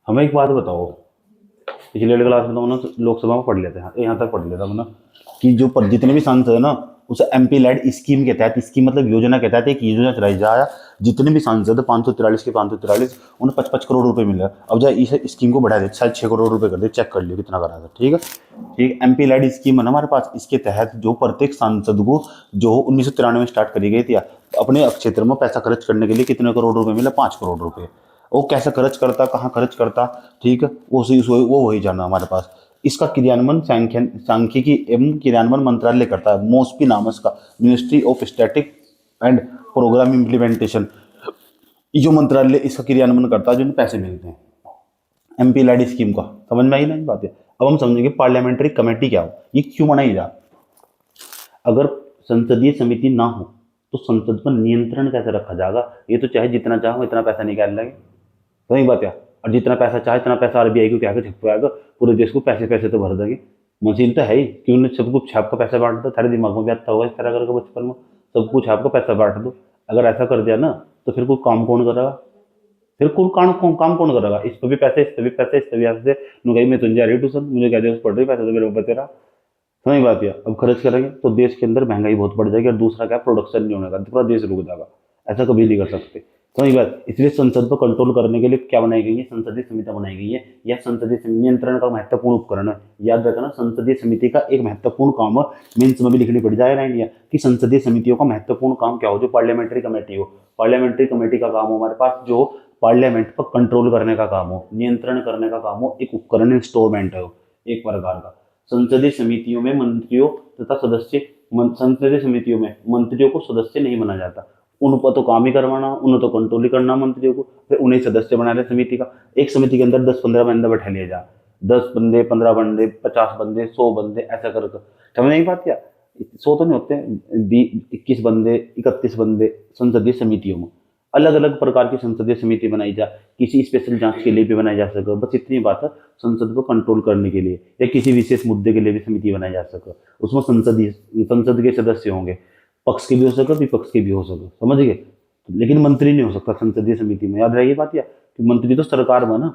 हमें एक बात बताओ, पिछले वाली क्लास में तो ना लोकसभा में पढ़ लेते हैं, यहाँ तक पढ़ लेता हूँ ना कि जो जितने भी सांसद है ना, उसे एमपी लेड स्कीम के तहत, स्कीम मतलब योजना के तहत एक योजना चलाई जाए। जितने भी सांसद है 543 के 543, उन्हें 55 करोड़ रुपए मिले। अब जाए इस स्कीम को बढ़ा दे, शायद 6 करोड़ रुपए कर दे, चेक कर लियो कितना करा था। ठीक है, ठीक, एमपी लेड स्कीम है ना हमारे पास। इसके तहत जो प्रत्येक सांसद को, जो 1993 में स्टार्ट करी गई थी, अपने क्षेत्र में पैसा खर्च करने के लिए कितने करोड़ रुपए मिले? 5 करोड़ रुपए। वो कैसे खर्च करता, कहाँ खर्च करता, ठीक है, वो वही जाना हमारे पास। इसका क्रियान्वयन सांख्यिकी एवं क्रियान्वयन मंत्रालय करता है, मोस्पी नाम है इसका, ministry of static and programme implementation. ये जो मंत्रालय इसका क्रियान्वयन करता है, जिन्हें पैसे मिलते हैं एमपी लैड स्कीम का। समझ में आई ना ये बात है? अब हम समझेंगे पार्लियामेंट्री कमेटी क्या हो, ये क्यों बनाई जा। अगर संसदीय समिति ना हो तो संसद पर नियंत्रण कैसे रखा जाएगा? ये तो चाहे जितना चाहो इतना पैसा निकाल लेंगे, सही बात है। और जितना पैसा चाहे इतना पैसा आरबीआई को क्या छपवाएगा, पूरे देश को पैसे पैसे तो भर देंगे। मशीन तो है ही, क्यों नहीं सब कुछ छाप का पैसा बांट दो। तेरे दिमाग में भी आता होगा इस तरह करके बचपन में, सब कुछ छाप का पैसा बांट दो। अगर ऐसा कर दिया ना तो फिर कोई काम कौन करेगा? फिर कोई काम कौन करेगा? इस पर भी पैसे, इस पर भी पैसे, इस पर भी पैसे। नुकई मैं तुझे जा रही ट्यूशन, मुझे कह दे पढ़ रही, पैसा तो मेरे ऊपर तेरा। समझ बात है? अब खर्च करेंगे तो देश के अंदर महंगाई बहुत बढ़ जाएगी, और दूसरा क्या, प्रोडक्शन नहीं होने का, पूरा देश रुक जाएगा। ऐसा कभी नहीं कर सकते। समझ बात? इसलिए संसद को कंट्रोल करने के लिए क्या बनाई गई है? संसदीय समितियां बनाई गई है। यह संसदीय नियंत्रण का महत्वपूर्ण उपकरण है। याद रखना, संसदीय समिति का एक महत्वपूर्ण काम है, मेंस में भी लिखनी पड़ जाए ना इंडिया कि संसदीय समितियों का महत्वपूर्ण काम क्या हो। जो पार्लियामेंट्री कमेटी हो, पार्लियामेंट्री कमेटी का काम हो हमारे पास, जो पार्लियामेंट पर कंट्रोल करने का काम हो, नियंत्रण करने का काम हो, एक उपकरण, इंस्ट्रूमेंट है एक प्रकार का। संसदीय समितियों में मंत्रियों तथा सदस्य, संसदीय समितियों में मंत्रियों को सदस्य नहीं बनाया जाता। उन पर तो काम ही करवाना, उन्हें तो कंट्रोल ही करना मंत्रियों को, फिर उन्हें सदस्य बना रहे समिति का। एक समिति के अंदर 10-15 बंदे बैठा लिया जा, 10 बंदे, 15 बंदे, 50 बंदे, 100 बंदे, ऐसा कर समझ नहीं बात क्या? 100 तो नहीं होते, 21 बंदे, 31 बंदे संसदीय समितियों में। अलग अलग प्रकार की संसदीय समिति बनाई जा, किसी स्पेशल जांच के लिए भी बनाई जा सके, बस इतनी बात है। संसद को कंट्रोल करने के लिए या किसी विशेष मुद्दे के लिए भी समिति बनाई जा सके। उसमें संसद के सदस्य होंगे, पक्ष के भी हो सके, विपक्ष के भी हो सके, समझ गए? लेकिन मंत्री नहीं हो सकता संसदीय समिति में, याद रहेगी बात या कि मंत्री तो सरकार में ना।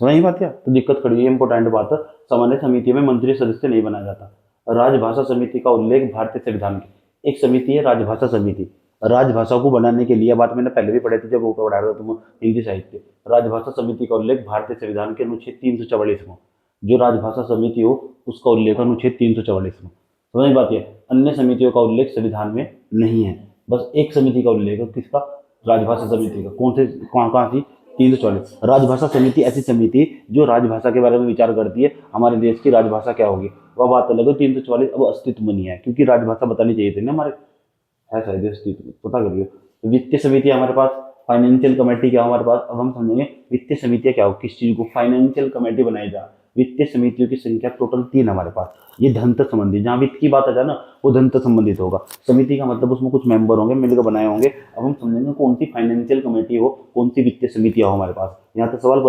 समझ बात या तो दिक्कत खड़ी है, इंपॉर्टेंट बात है। सामान्य समिति में मंत्री सदस्य नहीं बनाया जाता। राजभाषा समिति का उल्लेख भारतीय संविधान की एक समिति है, राजभाषा समिति। राजभाषा को बनाने के लिए, बात मैंने पहले भी पढ़ी थी जब वो पढ़ा रहा था तुम हिंदी साहित्य। राजभाषा समिति का उल्लेख भारतीय संविधान के अनुच्छेद 344 में, जो राजभाषा समिति हो उसका उल्लेख अनुच्छेद 344 में। समझ बात है? अन्य समितियों का उल्लेख संविधान में नहीं है, बस एक समिति का उल्लेख है, किसका? राजभाषा समिति का। कौन से, कहाँ थी? 344। राजभाषा समिति ऐसी समिति जो राजभाषा के बारे में विचार करती है, हमारे देश की राजभाषा क्या होगी, वह बात अलग है। 344 अब अस्तित्व में नहीं है, क्योंकि राजभाषा बतानी चाहिए थी ना हमारे, है शायद अस्तित्व, पता करिए। वित्तीय समिति हमारे पास, फाइनेंशियल कमेटी क्या हमारे पास। अब हम समझेंगे वित्तीय समितियां क्या हो, किस चीज को फाइनेंशियल कमेटी बनाई जा। वित्तीय समितियों की संख्या टोटल 3 हमारे पास। ये धन से संबंधित, जहाँ वित्त की बात आ जाए ना, वो धन से संबंधित होगा। समिति का मतलब उसमें कुछ मेंबर होंगे, मिलकर बनाए होंगे। अब हम समझेंगे कौन सी फाइनेंशियल कमेटी हो, कौन सी वित्तीय समितियां हो हमारे पास। यहाँ तक सवाल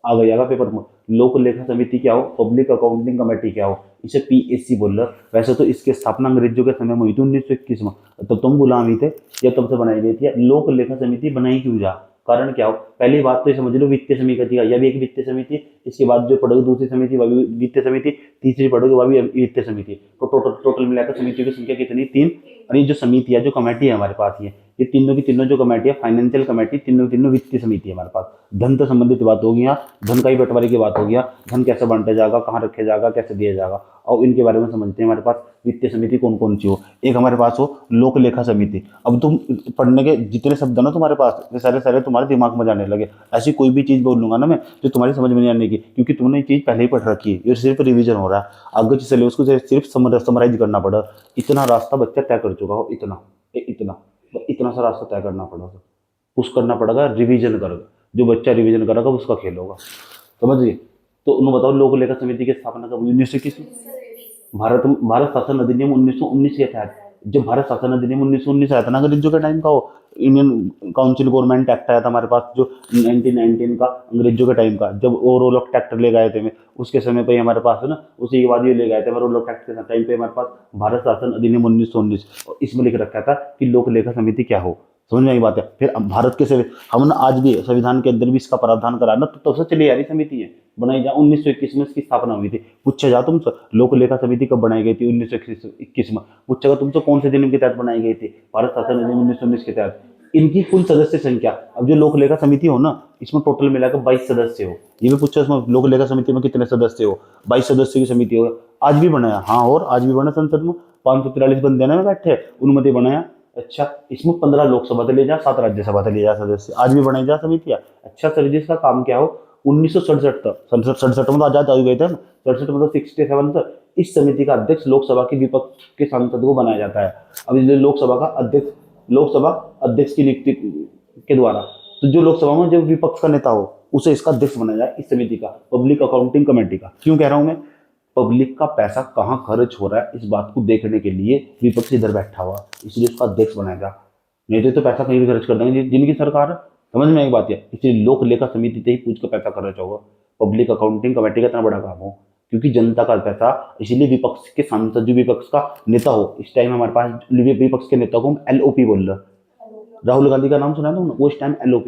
आ गया पेपर में। लोक लेखा समिति क्या हो, पब्लिक अकाउंटिंग कमेटी क्या हो, इसे पीएससी बोल रहा। वैसे तो इसकी स्थापना अंग्रेजों के समय में हुई थी 1921 में, तब तुम गुलाम ही थे, या तब से बनाई गई थी। लोक लेखा समिति बनाई क्यों जा, कारण क्या हो? पहली बात तो ये समझ लो, वित्तीय समिति का, यह भी एक वित्तीय समिति। इसके बाद जो पढ़ोगे दूसरी समिति, वह भी वित्तीय समिति। तीसरी पढ़ोगे वह भी वित्तीय समिति। तो टोटल मिलाकर समितियों की संख्या कितनी? 3। और ये जो समिति है, जो कमेटी है हमारे पास, ये तीनों की तीनों जो कमेटी है, फाइनेंशियल कमेटी, तीनों तीनों वित्तीय समिति है हमारे पास। धन से संबंधित बात होगी यहाँ, धन का ही बंटवारे की बात होगी यहाँ। धन कैसे बांटा जाएगा, कहाँ रखे जाएगा, कैसे दिया जाएगा, और इनके बारे में समझते हैं। हमारे पास वित्तीय समिति कौन कौन सी हो। एक हमारे पास हो लोक लेखा समिति। अब तुम पढ़ने के जितने शब्द ना तुम्हारे पास, ये सारे सारे तुम्हारे दिमाग में जाने लगे। ऐसी कोई भी चीज बोलूंगा ना मैं जो तुम्हारी समझ में नहीं आने की, क्योंकि तुमने ये चीज पहले ही पढ़ रखी है, ये सिर्फ रिवीजन हो रहा है। आगे चले उसको सिर्फ समराइज करना पड़ा। इतना रास्ता बच्चा तय कर चुका हो, इतना इतना इतना सा रास्ता तय करना पड़ेगा, पुश करना पड़ेगा, रिवीजन करेगा। जो बच्चा रिवीजन करेगा उसका खेल होगा, समझ गए? तो उन्होंने बताओ लोक लेखा समिति की स्थापना कब? 1921 में। भारत शासन अधिनियम 1919 के तहत। जब भारत शासन अधिनियम 1919 आया था ना, अंग्रेजों के टाइम का, वो इंडियन काउंसिल गवर्नमेंट एक्ट आया था हमारे पास, जो 1919 का, अंग्रेजों के टाइम का, जब वो रोल ऑफ एक्ट ले गए थे मैं, उसके समय पे हमारे पास है ना, उसी के बाद ये ले गए थे रोल ऑफ एक्ट के टाइम पे हमारे पास भारत शासन अधिनियम 1919। और इसमें लिख रखा था कि लोक लेखा समिति क्या हो, समझ में आई बात है। फिर भारत के हमने आज भी संविधान के अंदर भी इसका प्रावधान करा ना, तो तब से चली आ रही समिति है बनाई जा 1921 में इसकी स्थापना हुई थी। पूछा जा तुमसे लोक लेखा समिति कब बनाई गई थी? 1921 में। पूछेगा तुमसे कौन से अधिनियम के तहत बनाई गई थी? भारत शासन अधिनियम 1919 के तहत। इनकी कुल सदस्य संख्या, अब जो लोक लेखा समिति हो ना, इसमें टोटल मिलाकर 22 सदस्य हो। ये भी पूछा इसमें लोक लेखा समिति में कितने सदस्य हो? 22 सदस्य की समिति हो। आज भी बनाया, हाँ, और आज भी बना संसद में 543 बंदे ना बैठे अनुमति बनाया। अच्छा, इसमें 15 लोकसभा से ले जा, 7 राज्यसभा से ले जा सदस्य, आज भी बनाई जा समितियां। अच्छा सर जी, इसका काम क्या हो? 1967 तक, 67 में तो आजाद हो गए थे, 67 में तो 67 तक इस समिति का अध्यक्ष लोकसभा के विपक्ष के सांसद को बनाया जाता है। अब इसलिए लोकसभा अध्यक्ष की नियुक्ति के द्वारा, तो जो लोकसभा में जो विपक्ष का नेता हो उसे इसका अध्यक्ष बनाया जाए इस समिति का, पब्लिक अकाउंटिंग कमेटी का। क्यों कह रहा हूं मैं? पब्लिक का पैसा कहाँ खर्च हो रहा है इस बात को देखने के लिए विपक्ष इधर बैठा हुआ, इसलिए उसका अध्यक्ष बनाएगा। नहीं तो पैसा कहीं भी खर्च कर देंगे जिनकी सरकार है। समझ में एक बात है, इसलिए लोक लेखा समिति से ही पूछ कर पैसा खर्च होगा। पब्लिक अकाउंटिंग कमेटी का इतना बड़ा काम हो, क्योंकि जनता का पैसा, इसीलिए विपक्ष के सांसद जो विपक्ष का नेता हो, इस टाइम हमारे पास विपक्ष के नेता को हम LOP बोल रहे हैं। राहुल गांधी का नाम सुना था, वो इस टाइम LOP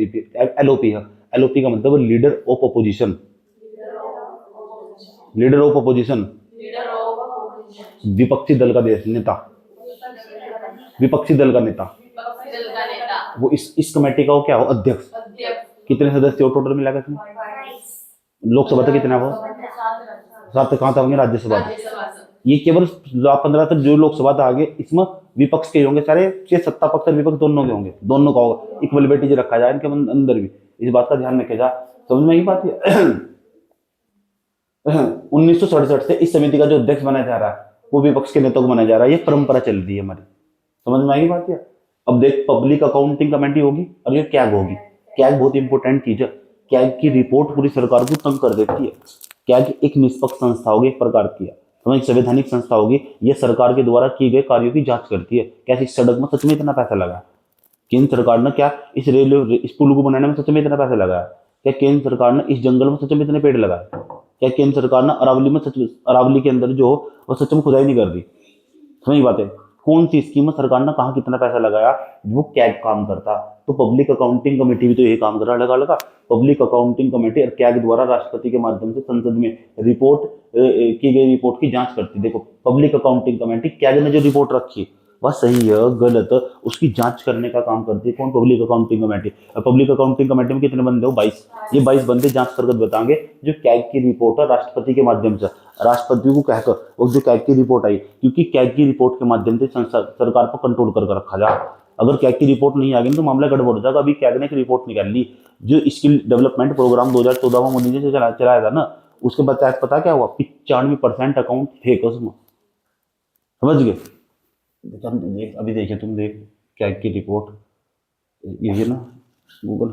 है। LOP का मतलब leader of opposition, leader of opposition, विपक्षी दल का नेता, विपक्षी दल का नेता। वो इस कमेटी का वो क्या हो? अध्यक्ष। कितने सदस्य हो टोटल मिलाकर इसमें? लोकसभा तक कितना हो? 7 कहाँ तक होंगे? राज्यसभा। ये केवल 15 तक जो लोकसभा तक आगे, इसमें विपक्ष के होंगे सारे, सत्ता पक्ष और विपक्ष दोनों के होंगे, दोनों का होगा। इक्वलिटी जो रखा जाए इनके अंदर भी, इस बात का ध्यान रखे जा। समझ में ये बात है। 1967 से इस समिति का जो अध्यक्ष बनाया जा रहा है वो विपक्ष के नेता को बनाया जा रहा है। ये परंपरा चल रही है हमारी। समझ में आई बात है। अब देख, पब्लिक अकाउंटिंग कमेटी होगी और ये कैग होगी। कैग बहुत इंपॉर्टेंट चीज है। कैग की रिपोर्ट पूरी सरकार को तंग कर देती है। कैग एक निष्पक्ष संस्था होगी, एक प्रकार की समझ, संवैधानिक संस्था होगी। ये सरकार के द्वारा किए गए कार्यों की जांच करती है। कैसे इस सड़क में सच में इतना पैसा लगा? केंद्र सरकार ने क्या इस रेलवे, इस पुल को बनाने में सच में इतना पैसा लगाया? क्या केंद्र सरकार ने इस जंगल में सच में इतने पेड़ लगाए? क्या केंद्र सरकार ने अरावली में अरावली के अंदर जो वो सच में खुदाई नहीं कर दी? समझ बात है। कौन सी स्कीम में सरकार ने कहा कितना पैसा लगाया, वो कैग काम करता। तो पब्लिक अकाउंटिंग कमेटी भी तो यही काम कर रहा है, लगा लगा। पब्लिक अकाउंटिंग कमेटी और कैग द्वारा राष्ट्रपति के माध्यम से संसद में रिपोर्ट की गई रिपोर्ट की जांच करती। देखो, पब्लिक अकाउंटिंग कमेटी, कैग ने जो रिपोर्ट रखी वह सही है गलत, उसकी जांच करने का काम करती है कौन? Public accounting committee. Public accounting committee में कितने बंदे हो? 22। ये 22 बंदे जांच करके बताएंगे जो कैग की रिपोर्ट है राष्ट्रपति के माध्यम से, राष्ट्रपति को कहकर, और जो कैग की रिपोर्ट आई, क्योंकि कैग की रिपोर्ट के माध्यम से सरकार को कंट्रोल कर रखा जाए। अगर कैग की रिपोर्ट नहीं आ गई तो मामला गड़बड़ हो जाएगा। अभी कैग ने एक रिपोर्ट निकाल ली, जो स्किल डेवलपमेंट प्रोग्राम 2014 में मोदी जी से चलाया था ना, उसके बाद पता क्या हुआ? 95% अकाउंट फेक है उसमें। समझ गए? अभी देखिए, तुम देख कैग की रिपोर्ट, ये है ना गूगल,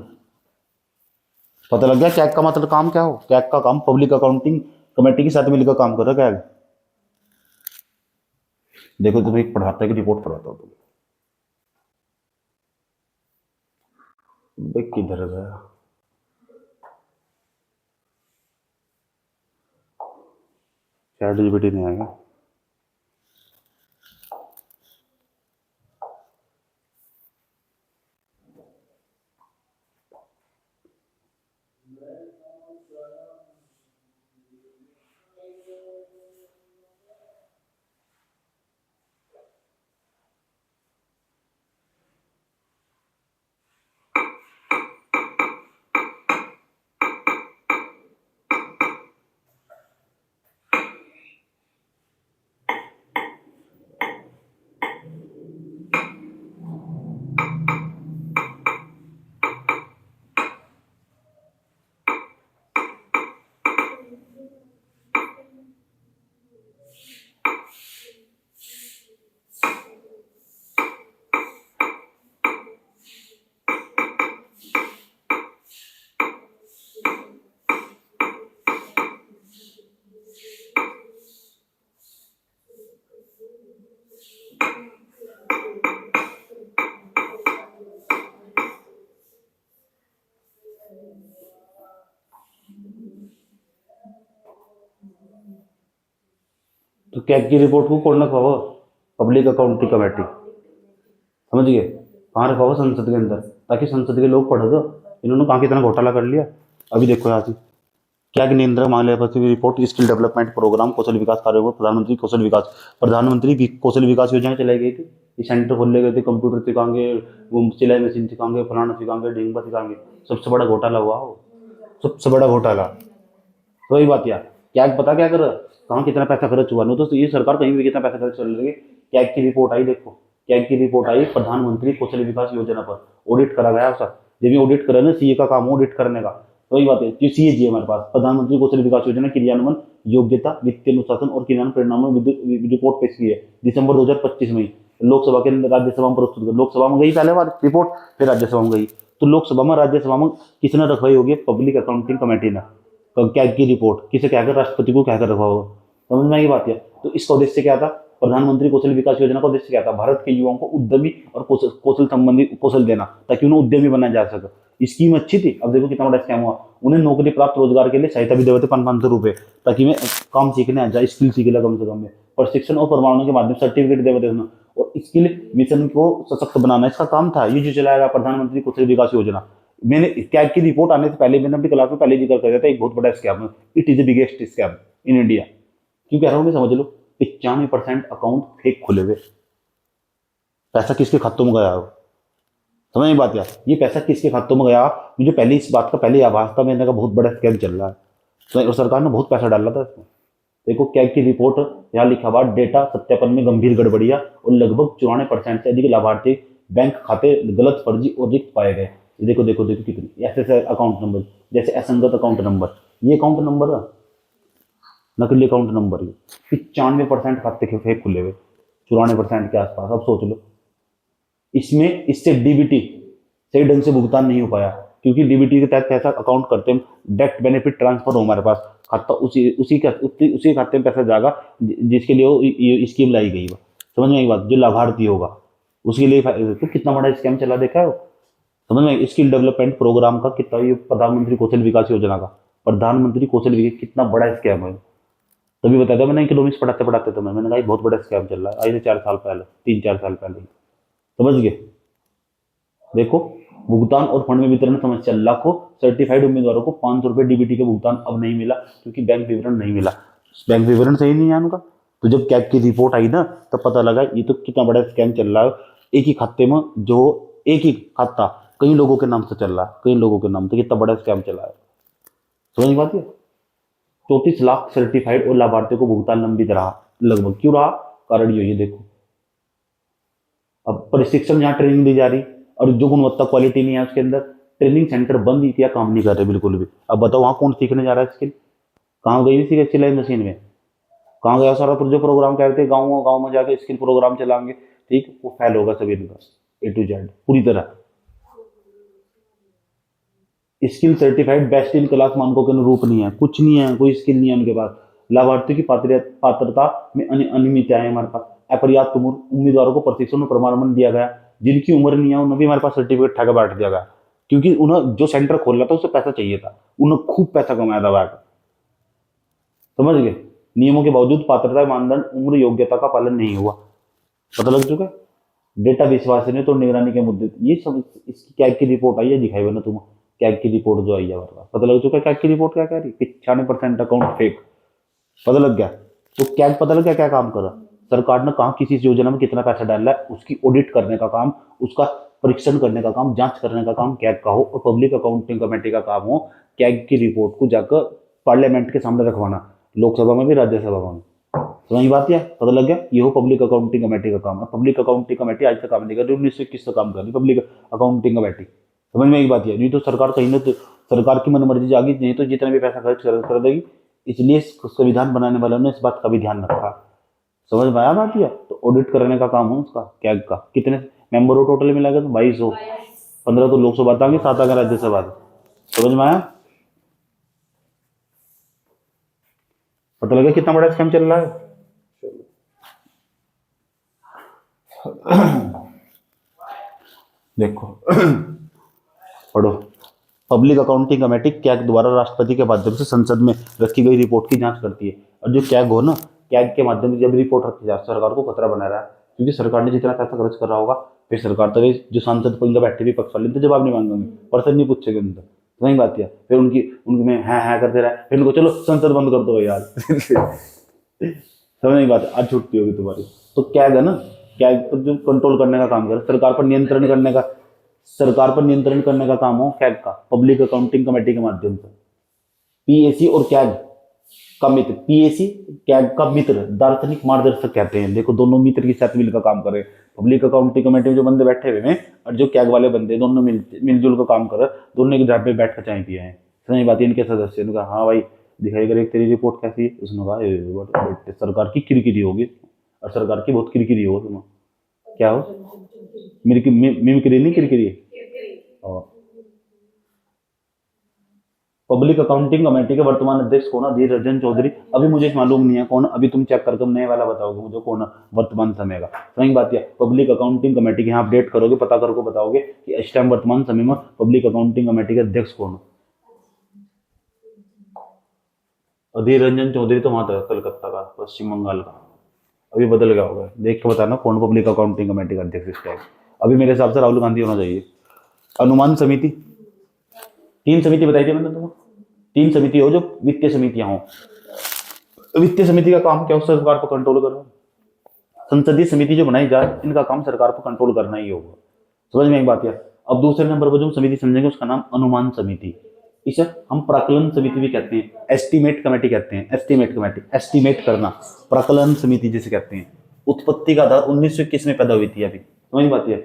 पता लग गया कैग का मतलब काम क्या हो? कैग का काम पब्लिक अकाउंटिंग कमेटी के साथ मिलकर काम कर रहा है कैग। देखो, तुम्हें एक पढ़ाता है कि रिपोर्ट पढ़ाता हूँ तुम्हें। किधर गया? चैट जीपीटी नहीं आएगा। कैग की रिपोर्ट को कौन रखवाओ? Public accounting committee. समझ गए? कहाँ रखा हुआ? संसद के अंदर, ताकि संसद के लोग पढ़ दो इन्होंने कहाँ कितना घोटाला कर लिया। अभी देखो यहाँ से क्या नियंत्रक मामले की रिपोर्ट, स्किल डेवलपमेंट प्रोग्राम, कौशल विकास कार्य, प्रधानमंत्री कौशल विकास योजना चलाई गई थी। ये सेंटर खोले गए थे, कंप्यूटर सिखाएंगे, वो सिलाई मशीन सिखाएंगे, फलाना सिखाएंगे, ढींगबा सिखाएंगे। सबसे बड़ा घोटाला हुआ हो, सबसे बड़ा घोटाला। तो वही बात यार, क्या पता क्या कर, कहाँ कितना पैसा खर्च हुआ। नहीं तो ये सरकार कहीं भी कितना पैसा खर्च कर रही है। क्या की रिपोर्ट आई, देखो क्या की रिपोर्ट आई, प्रधानमंत्री कौशल विकास योजना पर ऑडिट करा गया सर। जब ये ऑडिट करा ना, सीए का काम ऑडिट करने का, तो वही बात है जो सीए जी है हमारे पास, प्रधानमंत्री कौशल विकास योजना क्रियान्वयन योग्यता, वित्तीय अनुशासन और क्रियान्वयन परिणामों रिपोर्ट पेश की है दिसंबर 2025 में। लोकसभा के अंदर, राज्यसभा में प्रस्तुत कर, लोकसभा में गई पहले बार रिपोर्ट, फिर राज्यसभा में गई। तो लोकसभा में, राज्यसभा में किसने रखवाई होगी? पब्लिक अकाउंटिंग कमेटी ने। तो क्या की रिपोर्ट किसे कहकर, राष्ट्रपति को कहकर रखा होगा। समझ में आई बात है। तो इसका उद्देश्य क्या था? प्रधानमंत्री कौशल विकास योजना का उद्देश्य क्या था? भारत के युवाओं को उद्यमी और कौशल संबंधी कौशल देना, ताकि उन्हें उद्यमी बनाया जा सके। स्कीम अच्छी थी। अब देखो कितना बड़ा स्कैम हुआ। उन्हें नौकरी प्राप्त रोजगार के लिए सहायता भी देते 500 रुपए, ताकि मैं काम सीखने आ जाए, स्किल सीख ले कम से कम में। प्रशिक्षण और प्रमाणों के माध्यम से सर्टिफिकेट देते थे और स्किल मिशन को सशक्त बनाना इसका काम था। ये जो चलाया प्रधानमंत्री कौशल विकास योजना, मैंने कैग की रिपोर्ट आने से पहले मैंने अपनी क्लास में पहले जिक्र कर दिया था, एक बहुत बड़ा स्कैम है। It is the biggest scam in India. क्यों कह रहा हूँ मैं, समझ लो। 95% अकाउंट फेक खुले हुए। पैसा किसके खातों में गया हो? समझ में बात यार, ये पैसा किसके खातों में गया? मुझे पहले इस बात का पहले आभास था, मैंने कहा बहुत बड़ा स्कैम चल रहा है। तो सरकार ने बहुत पैसा डाला था इसमें। देखो कैग की रिपोर्ट, यहाँ लिखा हुआ डेटा सत्यापन में गंभीर गड़बड़ियां और लगभग 94% से अधिक लाभार्थी बैंक खाते गलत, फर्जी और रिक्त पाए गए। देखो देखो देखो कितनी ऐसे अकाउंट नंबर, जैसे असंगत अकाउंट नंबर, ये अकाउंट नंबर है, नकली अकाउंट नंबर। ये 95% खाते के फेक खुले हुए, 94% के आसपास। अब सोच लो, इसमें इससे डीबीटी सही ढंग से भुगतान नहीं हो पाया, क्योंकि डीबीटी के तहत पैसा अकाउंट करते हैं, डायरेक्ट बेनिफिट ट्रांसफर हो हमारे पास खाता, उसी खाते में पैसा जाएगा जिसके लिए ये स्कीम लाई गई है। समझ में आई बात? जो लाभार्थी होगा उसके लिए। तो कितना बड़ा स्कैम चला देखा है वो। समझ में? स्किल डेवलपमेंट प्रोग्राम का कितना, ये प्रधानमंत्री कौशल विकास योजना का, प्रधानमंत्री कौशल विकास कितना बड़ा स्कैम है। तभी बताया था मैंने, इकोनॉमिक्स पढ़ाते पढ़ाते तो मैंने कहा बहुत बड़ा स्कैम चल रहा है। आज से 4 साल पहले, 3-4 साल पहले। समझ गए? देखो भुगतान और फंड में वितरण समस्या, लाखों सर्टिफाइड उम्मीदवारों को 500 रुपए डीबीटी का भुगतान अब नहीं मिला, क्योंकि बैंक विवरण नहीं मिला। बैंक विवरण सही नहीं है उनका। तो जब कैग की रिपोर्ट आई ना, तब पता लगा ये तो कितना बड़ा स्कैम चल रहा है। एक ही खाते में, जो एक ही खाता कई लोगों के नाम से चल रहा है, कई लोगों के नाम से, कितना बड़ा स्कैम चला है। समझ बात है? 34 लाख सर्टिफाइड और लाभार्थियों को भुगतान लंबित रहा लगभग। क्यों रहा? कारण ये देखो, अब प्रशिक्षण जहाँ ट्रेनिंग दी जा रही और जो गुणवत्ता क्वालिटी नहीं है उसके अंदर, ट्रेनिंग सेंटर बंद ही किया, काम नहीं कर रहे बिल्कुल भी। अब बताओ वहाँ कौन सीखने जा रहा है स्किल? कहाँ गई थी सिलाई मशीन में? कहाँ गया सारा जो प्रोग्राम कह रहे थे गाँव गाँव में जाके स्किल प्रोग्राम चलाएंगे, ठीक, वो फेल होगा सभी इनका A to Z पूरी तरह। Skill certified best in class मानकों के अनुरूप नहीं है, कुछ नहीं है, कोई स्किल नहीं है उनके पास। लाभार्थियों की पात्रता में अनियमितताएं है हमारे पास। अपर्याप्त उम्र, उम्मीदवारों को प्रशिक्षण और प्रमाणन दिया गया, जिनकी उम्र नहीं है उन्हें भी हमारे पास सर्टिफिकेट ठगा बैठ दिया गया, क्योंकि उन्हें जो सेंटर खोल रहा था उससे पैसा चाहिए था, उन्हें खूब पैसा कमाया था बैठ। समझ गए? नियमों के बावजूद पात्रता मानदंड, उम्र, योग्यता का पालन नहीं हुआ। पता लग चुका है? डेटा विश्वसनीयता और निगरानी के मुद्दे, ये सब इसकी कैग की रिपोर्ट आई है, दिखाई हुई ना तुम, कैग की रिपोर्ट जो आई है हमारे पास। पता लग चुका है कैग की रिपोर्ट क्या कह रही? 95% अकाउंट फेक। पता लग गया? तो कैग पता लग गया क्या काम कर रहा? सरकार ने कहा किसी योजना में कितना पैसा डाल रहा है, उसकी ऑडिट करने का काम, उसका परीक्षण करने का काम, जांच करने का काम कैग का हो, और पब्लिक अकाउंटिंग कमेटी का काम हो कैग की रिपोर्ट को जाकर पार्लियामेंट के सामने रखवाना, लोकसभा में भी राज्यसभा में। तो वही बात है, पता लग गया? ये हो पब्लिक अकाउंटिंग कमेटी का काम है। पब्लिक अकाउंटिंग कमेटी आज तक काम नहीं कर रही, 1921 से काम कर रही पब्लिक अकाउंटिंग कमेटी। समझ में एक बात है? नहीं तो सरकार कहीं ना, तो सरकार की मनमर्जी जागी, नहीं तो जितना भी पैसा खर्च कर देगी। इसलिए संविधान बनाने वालों ने इस बात का भी ध्यान रखा। समझ में आया बात? है तो ऑडिट करने का काम हो उसका, कैग का। कितने मेंबर हो टोटल मिला के? तो 2200, 15 तो लोकसभा आएंगे, 7 आगे राज्यसभा। समझ में आया? पता लगा कितना बड़ा स्कैम चल रहा है। देखो पढ़ो, पब्लिक अकाउंटिंग कमेटी कैग द्वारा राष्ट्रपति के माध्यम से संसद में रखी गई रिपोर्ट की जांच करती है। और जो कैग हो ना, कैग के माध्यम से जब रिपोर्ट रखी जाए, सरकार को खतरा बना रहा है, क्योंकि सरकार ने जितना पैसा खर्च कर रहा होगा फिर सरकार तो जो सांसद पर उनका बैठे विपक्ष वाले तो जवाब नहीं मांगेंगे, पर्सन नहीं पूछेंगे उनसे, तो वही बात है। फिर उनकी उनकी में है करते रहे, फिर उनको चलो संसद बंद कर दो यार समझ नहीं बात है, आज छुट्टी होगी तुम्हारी। तो कैग है ना, कैग पर जो कंट्रोल करने का काम करे, सरकार पर नियंत्रण करने का, सरकार पर नियंत्रण करने का काम हो कैग का, पब्लिक अकाउंटिंग कमेटी के माध्यम से। पीएसी और कैग का मित्र, पीएसी कैग का मित्र, दार्शनिक मार्गदर्शक कहते हैं। देखो दोनों मित्र के साथ मिलकर काम कर रहे हैं, पब्लिक अकाउंटिंग कमेटी में जो बंदे बैठे हुए हैं और जो कैग वाले बंदे, दोनों मिलजुल कर काम कर रहे हैं, दोनों की जगह पे बैठ कर चाय पिए हैं। सही बात है। इनके सदस्य ने कहा हाँ भाई दिखाई करे तेरी रिपोर्ट कैसी है, उसने कहा सरकार की किरकिरी होगी, और सरकार की बहुत किरकिरी हो तुम, क्या हो मिमिक्री नहीं किरकिरी। और पब्लिक अकाउंटिंग कमेटी के वर्तमान अध्यक्ष कौन? अधीर रंजन चौधरी। अभी मुझे मालूम नहीं है कौन, अभी तुम चेक करके नए वाला बताओगे मुझे कौन वर्तमान समय का। सही बात है। पब्लिक अकाउंटिंग कमेटी के यहाँ अपडेट करोगे, पता करके बताओगे कि इस टाइम वर्तमान समय में पब्लिक अकाउंटिंग कमेटी के अध्यक्ष कौन? अधीर रंजन चौधरी तो वहां था कलकत्ता का, पश्चिम बंगाल का, अभी बदल गया होगा, देख के बताना कौन पब्लिक अकाउंटिंग कमेटी का अध्यक्ष इस टाइम। अभी मेरे हिसाब से राहुल गांधी होना चाहिए। अनुमान समिति, 3 समिति बताई थी मैंने तुमको, 3 समिति हो जो वित्तीय समितियां हो। वित्तीय समिति का काम क्या हो? सरकार पर कंट्रोल करना। संसदीय समिति जो बनाई जाए, इनका काम सरकार पर कंट्रोल करना ही होगा। समझ में एक बात है। अब दूसरे नंबर पर जो समिति समझेंगे उसका नाम अनुमान समिति, इसे हम प्राकलन समिति भी कहते हैं, एस्टीमेट कमेटी कहते हैं। एस्टीमेट कमेटी, एस्टीमेट करना, प्राकलन समिति जिसे कहते हैं। उत्पत्ति का आधार 1921 में पैदा हुई थी अभी, समझ बात है।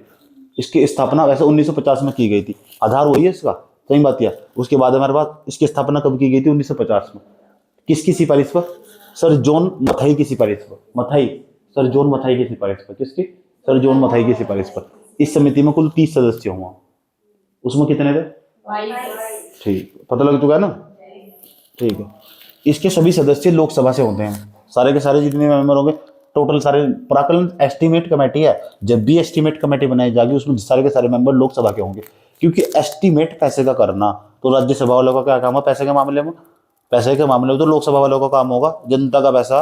इसकी स्थापना वैसे 1950 में की गई थी, आधार वही है इसका, सही बात है। उसके बाद हमारे पास इसकी स्थापना कब की गई थी? 1950 में। किसकी सिफारिश पर? सर जॉन मथाई की सिफारिश पर। मथाई, सर जॉन मथाई की सिफारिश पर। किसकी? सर जॉन मथाई की सिफारिश पर। इस समिति में कुल 30 सदस्य हुआ, उसमें कितने थे? ठीक, पता लग चुका है ना, ठीक है। इसके सभी सदस्य लोकसभा से होते हैं, सारे के सारे जितने मेंबर होंगे टोटल सारे। प्राकलन एस्टीमेट कमेटी है, जब भी एस्टीमेट कमेटी बनाई जाएगी उसमें सारे के सारे मेंबर लोकसभा के होंगे, क्योंकि एस्टीमेट पैसे का करना तो राज्यसभा वालों का क्या काम है? पैसे के मामले में, पैसे के मामले में तो लोकसभा वालों का काम होगा, जनता का पैसा।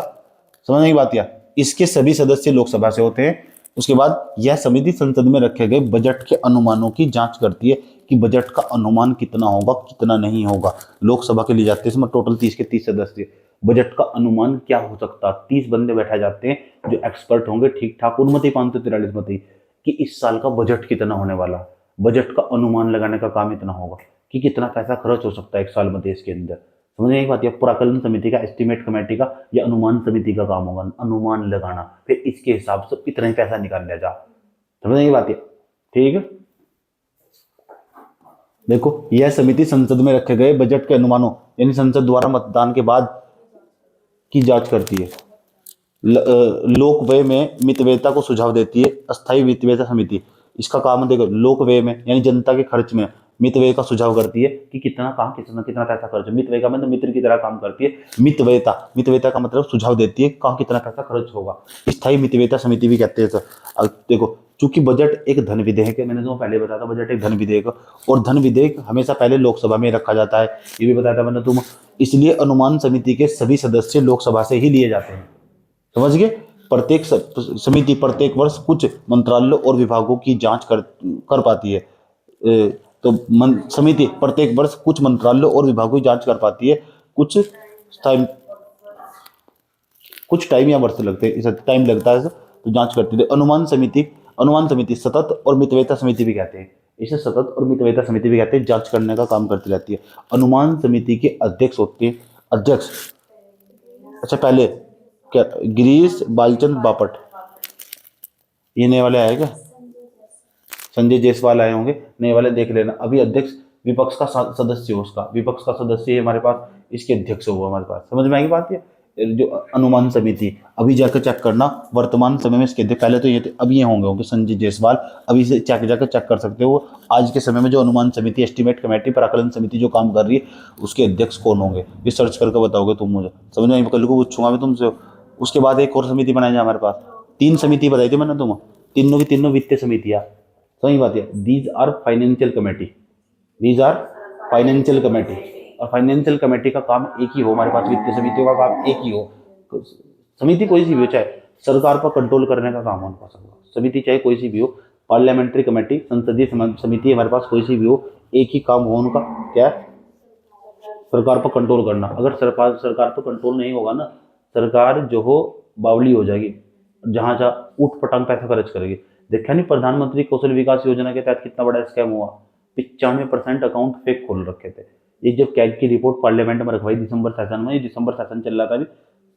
समझ नहीं बात। इसके सभी सदस्य लोकसभा से होते हैं। उसके बाद यह समिति संसद में रखे गए बजट के अनुमानों की जांच करती है कि बजट का अनुमान कितना होगा कितना नहीं होगा। लोकसभा के लिए जाते हैं इसमें टोटल 30 के 30 सदस्य। बजट का अनुमान क्या हो सकता? 30 बंदे बैठा जाते हैं जो एक्सपर्ट होंगे, ठीक ठाक उन्मति 543 मत कि इस साल का बजट कितना होने वाला। बजट का अनुमान लगाने का काम इतना होगा कि कितना पैसा खर्च हो सकता है एक साल में देश के अंदर। समझने एक बात, यह प्राकलन समिति का, एस्टीमेट कमेटी का या अनुमान समिति का काम होगा, अनुमान लगाना, फिर इसके हिसाब से इतना ही पैसा निकाल लिया जा। समझने की बात है, ठीक है। देखो यह समिति संसद में रखे गए बजट के अनुमानों यानी संसद द्वारा मतदान के बाद की जांच करती है। लोक व्यय में मितव्ययता को सुझाव देती है अस्थायी वित्तव्ययता समिति। इसका काम देखो, लोक व्यय में यानी जनता के खर्च में मितव्यय का सुझाव करती है कि कितना काम कितना पैसा खर्च। मितव्यय का मतलब मित्र की तरह काम करती है। मितव्ययता, मितव्ययता का मतलब सुझाव देती है कहाँ कितना पैसा खर्च होगा। स्थायी मितव्ययता समिति भी कहते हैं। अब देखो चूंकि बजट एक धन विधेयक है, मैंने तो पहले बताया था बजट एक धन विधेयक है, और धन विधेयक हमेशा पहले लोकसभा में रखा जाता है, ये भी बताया था मैंने तुम। इसलिए अनुमान समिति के सभी सदस्य लोकसभा से ही लिए जाते हैं। समझ गए। प्रत्येक समिति प्रत्येक वर्ष कुछ मंत्रालयों और विभागों की जांच कर पाती है। तो समिति प्रत्येक वर्ष कुछ मंत्रालयों और विभागों की जांच कर पाती है। कुछ टाइम या वर्ष लगते हैं, इसे टाइम लगता है तो जांच करती है। अनुमान समिति सतत और मितव्ययता समिति भी कहते हैं, इसे सतत और मितव्ययता समिति भी कहते हैं, जांच करने का काम करती रहती है। अनुमान समिति के अध्यक्ष होते हैं अध्यक्ष, अच्छा पहले क्या गिरीश बालचंद बापट, ये नए वाले आए क्या? संजय जायसवाल आए होंगे नए वाले, देख लेना। अभी अध्यक्ष विपक्ष का सदस्य हो, उसका विपक्ष का सदस्य है हमारे पास, इसके अध्यक्ष हुआ हमारे पास। समझ में आएगी बात? ये जो अनुमान समिति अभी जाकर चेक करना वर्तमान समय में इसके अध्यक्ष, पहले तो ये थे, अब ये होंगे संजय जायसवाल। अभी से जाकर चेक कर सकते हो आज के समय में जो अनुमान समिति, एस्टीमेट कमेटी, प्राकलन समिति जो काम कर रही है उसके अध्यक्ष कौन होंगे, ये सर्च करके बताओगे तुम मुझे। समझ में? कल को पूछूंगा मैं तुमसे। उसके बाद एक और समिति बनाई जाए हमारे पास, 3 समिति बताई थी मैंने तुम, तीनों की तीनों वित्तीय समितियां। सही बात है। These are financial committee, these are financial committee. और फाइनेंशियल कमेटी का काम एक ही हो हमारे पास, वित्तीय समितियों का काम एक ही हो। समिति कोई सी भी हो, चाहे सरकार पर कंट्रोल करने का काम हो उनका, समिति चाहे कोई सी भी हो, पार्लियामेंट्री कमेटी, संसदीय समिति हमारे पास कोई सी भी हो, एक ही काम हो उनका, क्या है, सरकार पर कंट्रोल करना। अगर सरकार पर कंट्रोल नहीं होगा ना, सरकार जो हो बावली हो जाएगी, जहां जहाँ उठ पटांग पैसा खर्च करेगी। देखा नहीं प्रधानमंत्री कौशल विकास योजना के तहत कितना बड़ा स्कैम हुआ, 95% अकाउंट फेक खोल रखे थे। ये जब कैग की रिपोर्ट पार्लियामेंट में रखवाई दिसंबर सेशन में, ये दिसंबर सेशन चल रहा था, अभी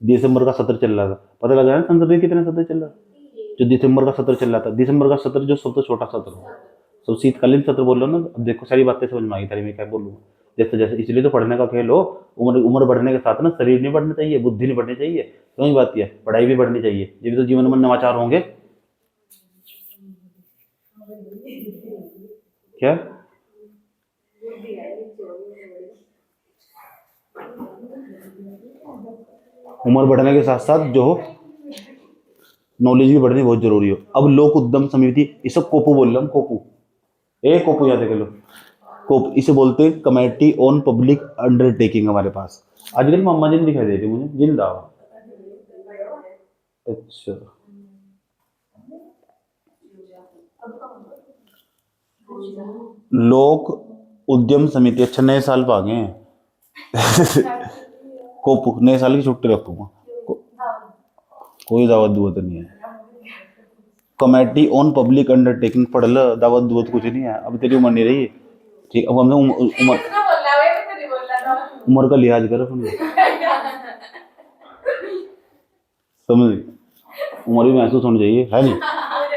दिसंबर का सत्र चल रहा था, पता लगा ना संसद में कितने सत्र चल रहा था, जो दिसंबर का सत्र चल रहा था, दिसंबर का सत्र जो सबसे छोटा सत्र हो, सब शीतकालीन सत्र बोल रहा हूँ ना। अब देखो सारी बातें समझ में आ गई थारी, मैं क्या बोलूँ, जैसे जैसे इसलिए तो पढ़ने का खेल हो, उम्र उम्र बढ़ने के साथ ना शरीर नहीं बढ़ना चाहिए, बुद्धि नहीं बढ़नी चाहिए, तो वही बात है, पढ़ाई भी बढ़नी चाहिए, ये भी तो जीवन में नवाचार होंगे। क्या उम्र बढ़ने के साथ साथ जो हो नॉलेज भी बढ़नी बहुत जरूरी हो। अब लोक उद्यम समिति, इसे कोपू बोल रहा हूँ, कोपू, ए कोपू याद है लो, कोप इसे बोलते हैं कमेटी ऑन पब्लिक अंडरटेकिंग। हमारे पास आजकल मम्मा जी दिखाई दे रही मुझे, जिंदा। अच्छा, लोक उद्यम समिति, अच्छा नए साल पर आ गए हैं कोपू, नए साल की छुट्टी रखूंगा, कोई दावत दुवत नहीं है। कमेटी ऑन पब्लिक अंडरटेकिंग पढ़ लो, दावत दुवत कुछ नहीं है, अब तेरी उम्र नहीं रही, ठीक। अब हमने उम्र का लिहाज करो, समझ, उम्र भी महसूस होनी चाहिए, है नहीं,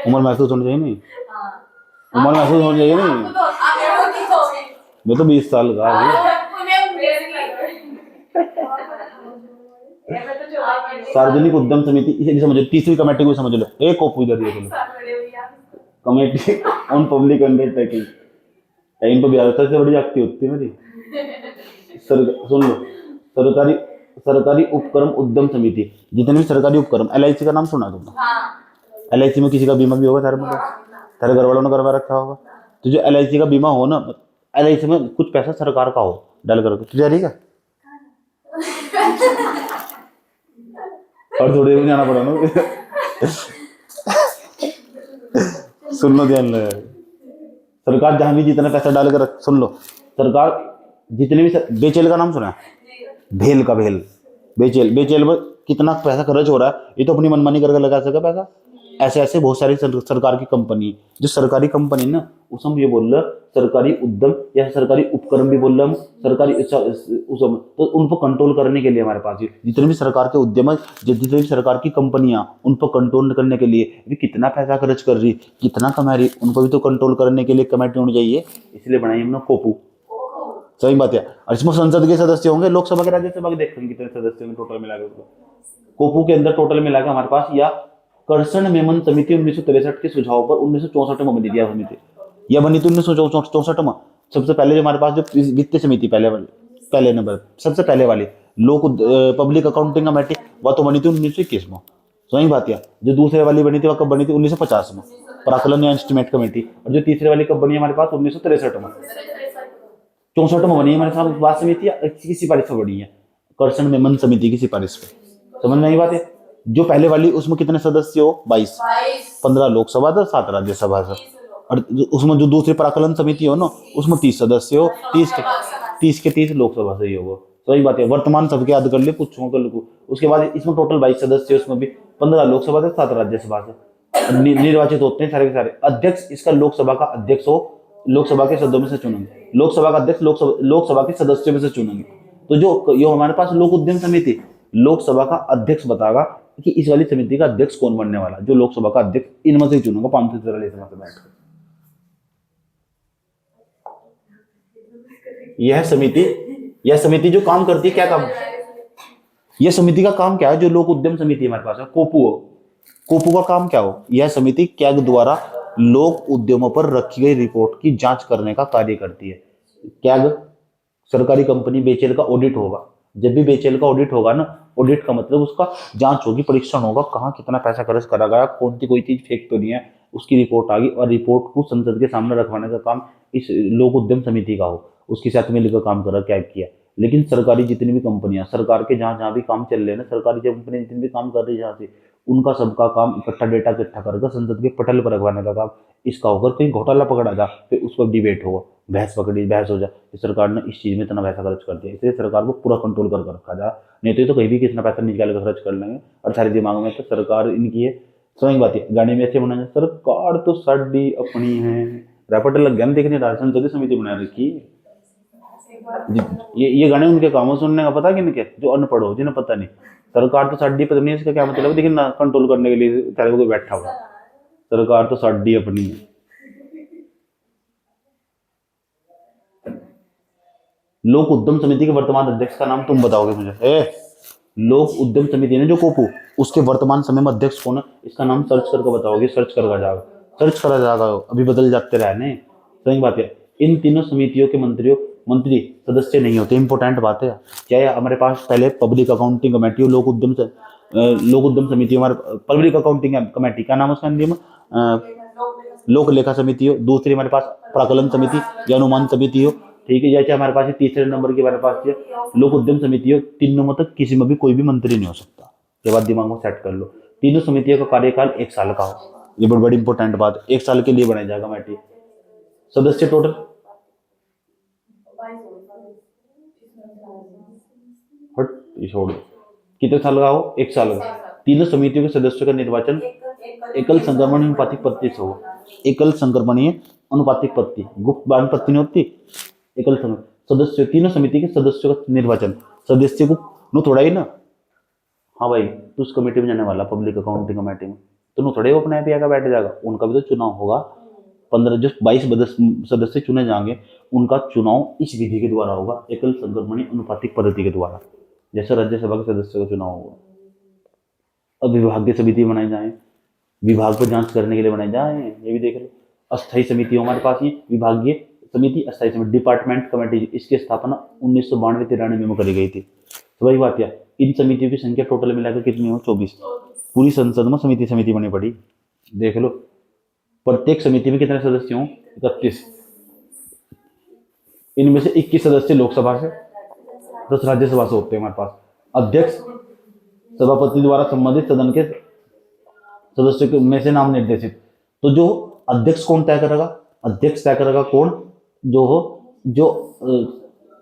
उम्र महसूस होनी चाहिए, नहीं उम्र महसूस होनी चाहिए, नहीं मैं तो 20 साल का सार्वजनिक उद्यम समिति, इसे समझो, तीसरी कमेटी को समझ लो, एक कोप इधर ये committee on public undertaking, time पर व्यवस्था से बड़ी जागती होती है मेरी। सुन लो, सरकारी सरकारी उपक्रम उद्यम समिति, जितने भी सरकारी उपक्रम, LIC का नाम सुना तुमने, LIC में किसी का बीमा भी होगा, तेरे घर वालों ने करवा रखा होगा, तो जो LIC का बीमा हो ना, LIC में कुछ पैसा सरकार का हो डाल करके, तुझे ठीक है, और थोड़ी देर जाना पड़ा ना सुन लो, ध्यान लगा, सरकार जहां भी जितना पैसा डाल कर रख, सुन लो, सरकार जितने भी बेचेल का नाम सुना है, भेल का भेल, बेचेल में कितना पैसा खर्च हो रहा है, ये तो अपनी मनमानी करके लगा सका पैसा। ऐसे ऐसे बहुत सारी सरकार की कंपनी, जो सरकारी कंपनी ना, उसमें हम ये बोल रहे सरकारी उद्यम या सरकारी उपक्रम भी बोल रहे हम, सरकारी उसमें तो उन पर कंट्रोल करने के लिए हमारे पास जितने भी सरकार के उद्यम है, जितने भी सरकार की कंपनियां, उन पर कंट्रोल करने के लिए भी कितना पैसा खर्च कर रही, कितना कमा रही, उन पर भी तो कंट्रोल करने के लिए कमेटी होनी चाहिए, इसलिए बनाई हमने कोपू। सही बात है। और इसमें संसद के सदस्य होंगे, लोकसभा के राज्यसभा के देखेंगे कितने सदस्य होंगे टोटल मिला के, कोपू के अंदर टोटल मिला के हमारे पास, या कर्षण मेमन समिति 1963 के सुझाव पर 1964 में बनी थी समिति, यह बनी थी 1964 में। सबसे पहले जो हमारे पास जो वित्तीय समिति पहले नंबर सबसे पहले वाली लोक पब्लिक अकाउंटिंग कमेटी, वह तो बनी थी 1921 में। सही बात है। जो दूसरे वाली बनी थी वह कब बनी थी, 1950 में, प्राकलन या इंस्टीमेट कमेटी। और जो तीसरे वाली कब बनी हमारे पास, 1963 में, 64 में बनी है हमारे पास समिति, की सिफारिश पर बनी है, कर्षण मेमन समिति की सिफारिश पे। समझ में आई बात है। जो पहले वाली उसमें कितने सदस्य हो, 22, 15 लोकसभा से, 7 राज्यसभा से। और उसमें जो दूसरी प्राकलन समिति हो ना, उसमें 30 सदस्य हो, 30 के 30 लोकसभा से ही होगा। सही बात है। वर्तमान सबके याद कर ले, पूछूंगा कल को। उसके बाद इसमें टोटल 22 सदस्य, उसमें भी 15 लोकसभा से, 7 राज्यसभा से निर्वाचित होते हैं सारे के सारे। अध्यक्ष इसका लोकसभा का अध्यक्ष हो, लोकसभा के सदस्यों में से चुनेंगे। लोकसभा का अध्यक्ष लोकसभा के सदस्यों में से चुनेंगे। तो जो हमारे पास लोक उद्यम समिति, लोकसभा का अध्यक्ष बताएगा कि इस वाली समिति का अध्यक्ष कौन बनने वाला। जो लोकसभा का अध्यक्ष इनमें से चुनूंगा, 543 में से बैठ। यह समिति जो काम करती है, क्या काम, यह समिति का काम क्या है, जो लोक उद्यम समिति हमारे पास है, कोपू का काम क्या हो, यह समिति कैग द्वारा लोक उद्यमों पर रखी गई रिपोर्ट की जांच करने का कार्य करती है। कैग सरकारी कंपनी बेचेल का ऑडिट होगा। जब भी बेचेल का ऑडिट होगा ना, ऑडिट का मतलब उसका जांच होगी, परीक्षण होगा, कहाँ कितना पैसा खर्च करा गया, कौन सी कोई चीज फेक तो नहीं है, उसकी रिपोर्ट आ गई। और रिपोर्ट को संसद के सामने रखवाने का काम इस लोक उद्यम समिति का हो, उसके साथ मिलकर काम करा, क्या किया। लेकिन सरकारी जितनी भी कंपनियां, सरकार के जहां जहां भी काम चल रहे हैं ना, सरकारी कंपनी जितनी भी काम कर रही है जहां से, उनका सबका काम इकट्ठा डेटा इकट्ठा करके संसद के पटल पर रखवाने का काम इसका होगा। कहीं घोटाला पकड़ा जा फिर उस पर डिबेट होगा, बहस हो जाए कि सरकार ने इस चीज़ में इतना पैसा खर्च कर दिया, इसलिए सरकार को पूरा कंट्रोल कर रखा जाए। नहीं तो ये तो कहीं भी कितना पैसा निकाल कर खर्च कर लेंगे और सारे दिमाग में तो सरकार इनकी है। समझ बात है, गाने में ऐसे बनाया सरकार तो साड़ी अपनी है, रैपट लग गया ना देखने, संसदीय समिति बना रखी। ये गाने उनके कामों सुनने का पता किन के, जो अनपढ़ हो जिन्हें पता नहीं। सरकार तो साड़ी पता नहीं इसका क्या मतलब है, लेकिन ना कंट्रोल करने के लिए चाहे कोई बैठा हुआ, सरकार तो साड़ी अपनी है। लोक उद्यम समिति के वर्तमान अध्यक्ष का नाम तुम बताओगे मुझे? लोक उद्यम समिति ने जो कोपू, उसके वर्तमान समय में अध्यक्ष कौन है, इसका नाम सर्च करके बताओगे। सर्च करा जाएगा, अभी बदल जाते रहने। सही बात है। इन तीनों समितियों के मंत्री सदस्य नहीं होते, इंपॉर्टेंट बात है। क्या है, हमारे पास पहले पब्लिक अकाउंटिंग कमेटी, लोक उद्यम समिति, हमारे पब्लिक अकाउंटिंग कमेटी का नाम उसका हिंदी में लोक लेखा समिति हो। दूसरी हमारे पास प्राकलन समिति या अनुमान समिति हो, ठीक है। जैसे हमारे पास तीसरे नंबर की हमारे पास लोक उद्यम समिति हो। तीनों में तक किसी में भी कोई भी मंत्री नहीं हो सकता, ये बात दिमाग में सेट कर लो। तीनों समितियों का कार्यकाल 1 साल का हो, ये बड़ी इंपॉर्टेंट बात। 1 साल के लिए बनाया जाएगा कमेटी। सदस्य टोटल छोड़ कितने साल का हो, 1 साल का। तीनों समितियों के सदस्यों का निर्वाचन एकल संक्रमणीय अनुपातिक पद्धति से हो। एकल संक्रमणीय अनुपातिक पद्धति, गुप्त बान पद्धति नहीं होती, एकल सदस्य। तीनों समिति के सदस्यों का निर्वाचन, सदस्य को नो थोड़ा ही ना, हाँ भाई तू उस कमेटी में जाने वाला, पब्लिक अकाउंटिंग कमेटी में, तो नो थोड़े वो अपने आप आकर बैठ जाएगा, उनका भी तो चुनाव होगा। 22 सदस्य चुने जाएंगे, उनका चुनाव इस विधि के द्वारा होगा, एकल संक्रमणीय अनुपातिक पद्धति के द्वारा, जैसे राज्यसभा के सदस्यों का चुनाव होगा। अब विभागीय समिति बनाई जाए, विभाग पर जांच करने के लिए बनाई जाए, ये भी देख लो। अस्थायी समिति हमारे पास ही, विभागीय समिति, अस्थायी समिति, डिपार्टमेंट कमेटी, इसकी स्थापना 1992-93 में करी गई थी। तो वही बात है, इन समितियों की संख्या टोटल मिलाकर कितनी हो, 24। पूरी संसद में समिति बनी पड़ी, देख लो। प्रत्येक समिति में कितने सदस्य हों, 31। इनमें से 21 सदस्य लोकसभा से, 10 राज्यसभा से होते हैं हमारे पास। अध्यक्ष सभापति द्वारा संबंधित सदन के सदस्यों में से नाम निर्देशित। तो जो अध्यक्ष कौन तय करेगा, अध्यक्ष तय करेगा कौन, जो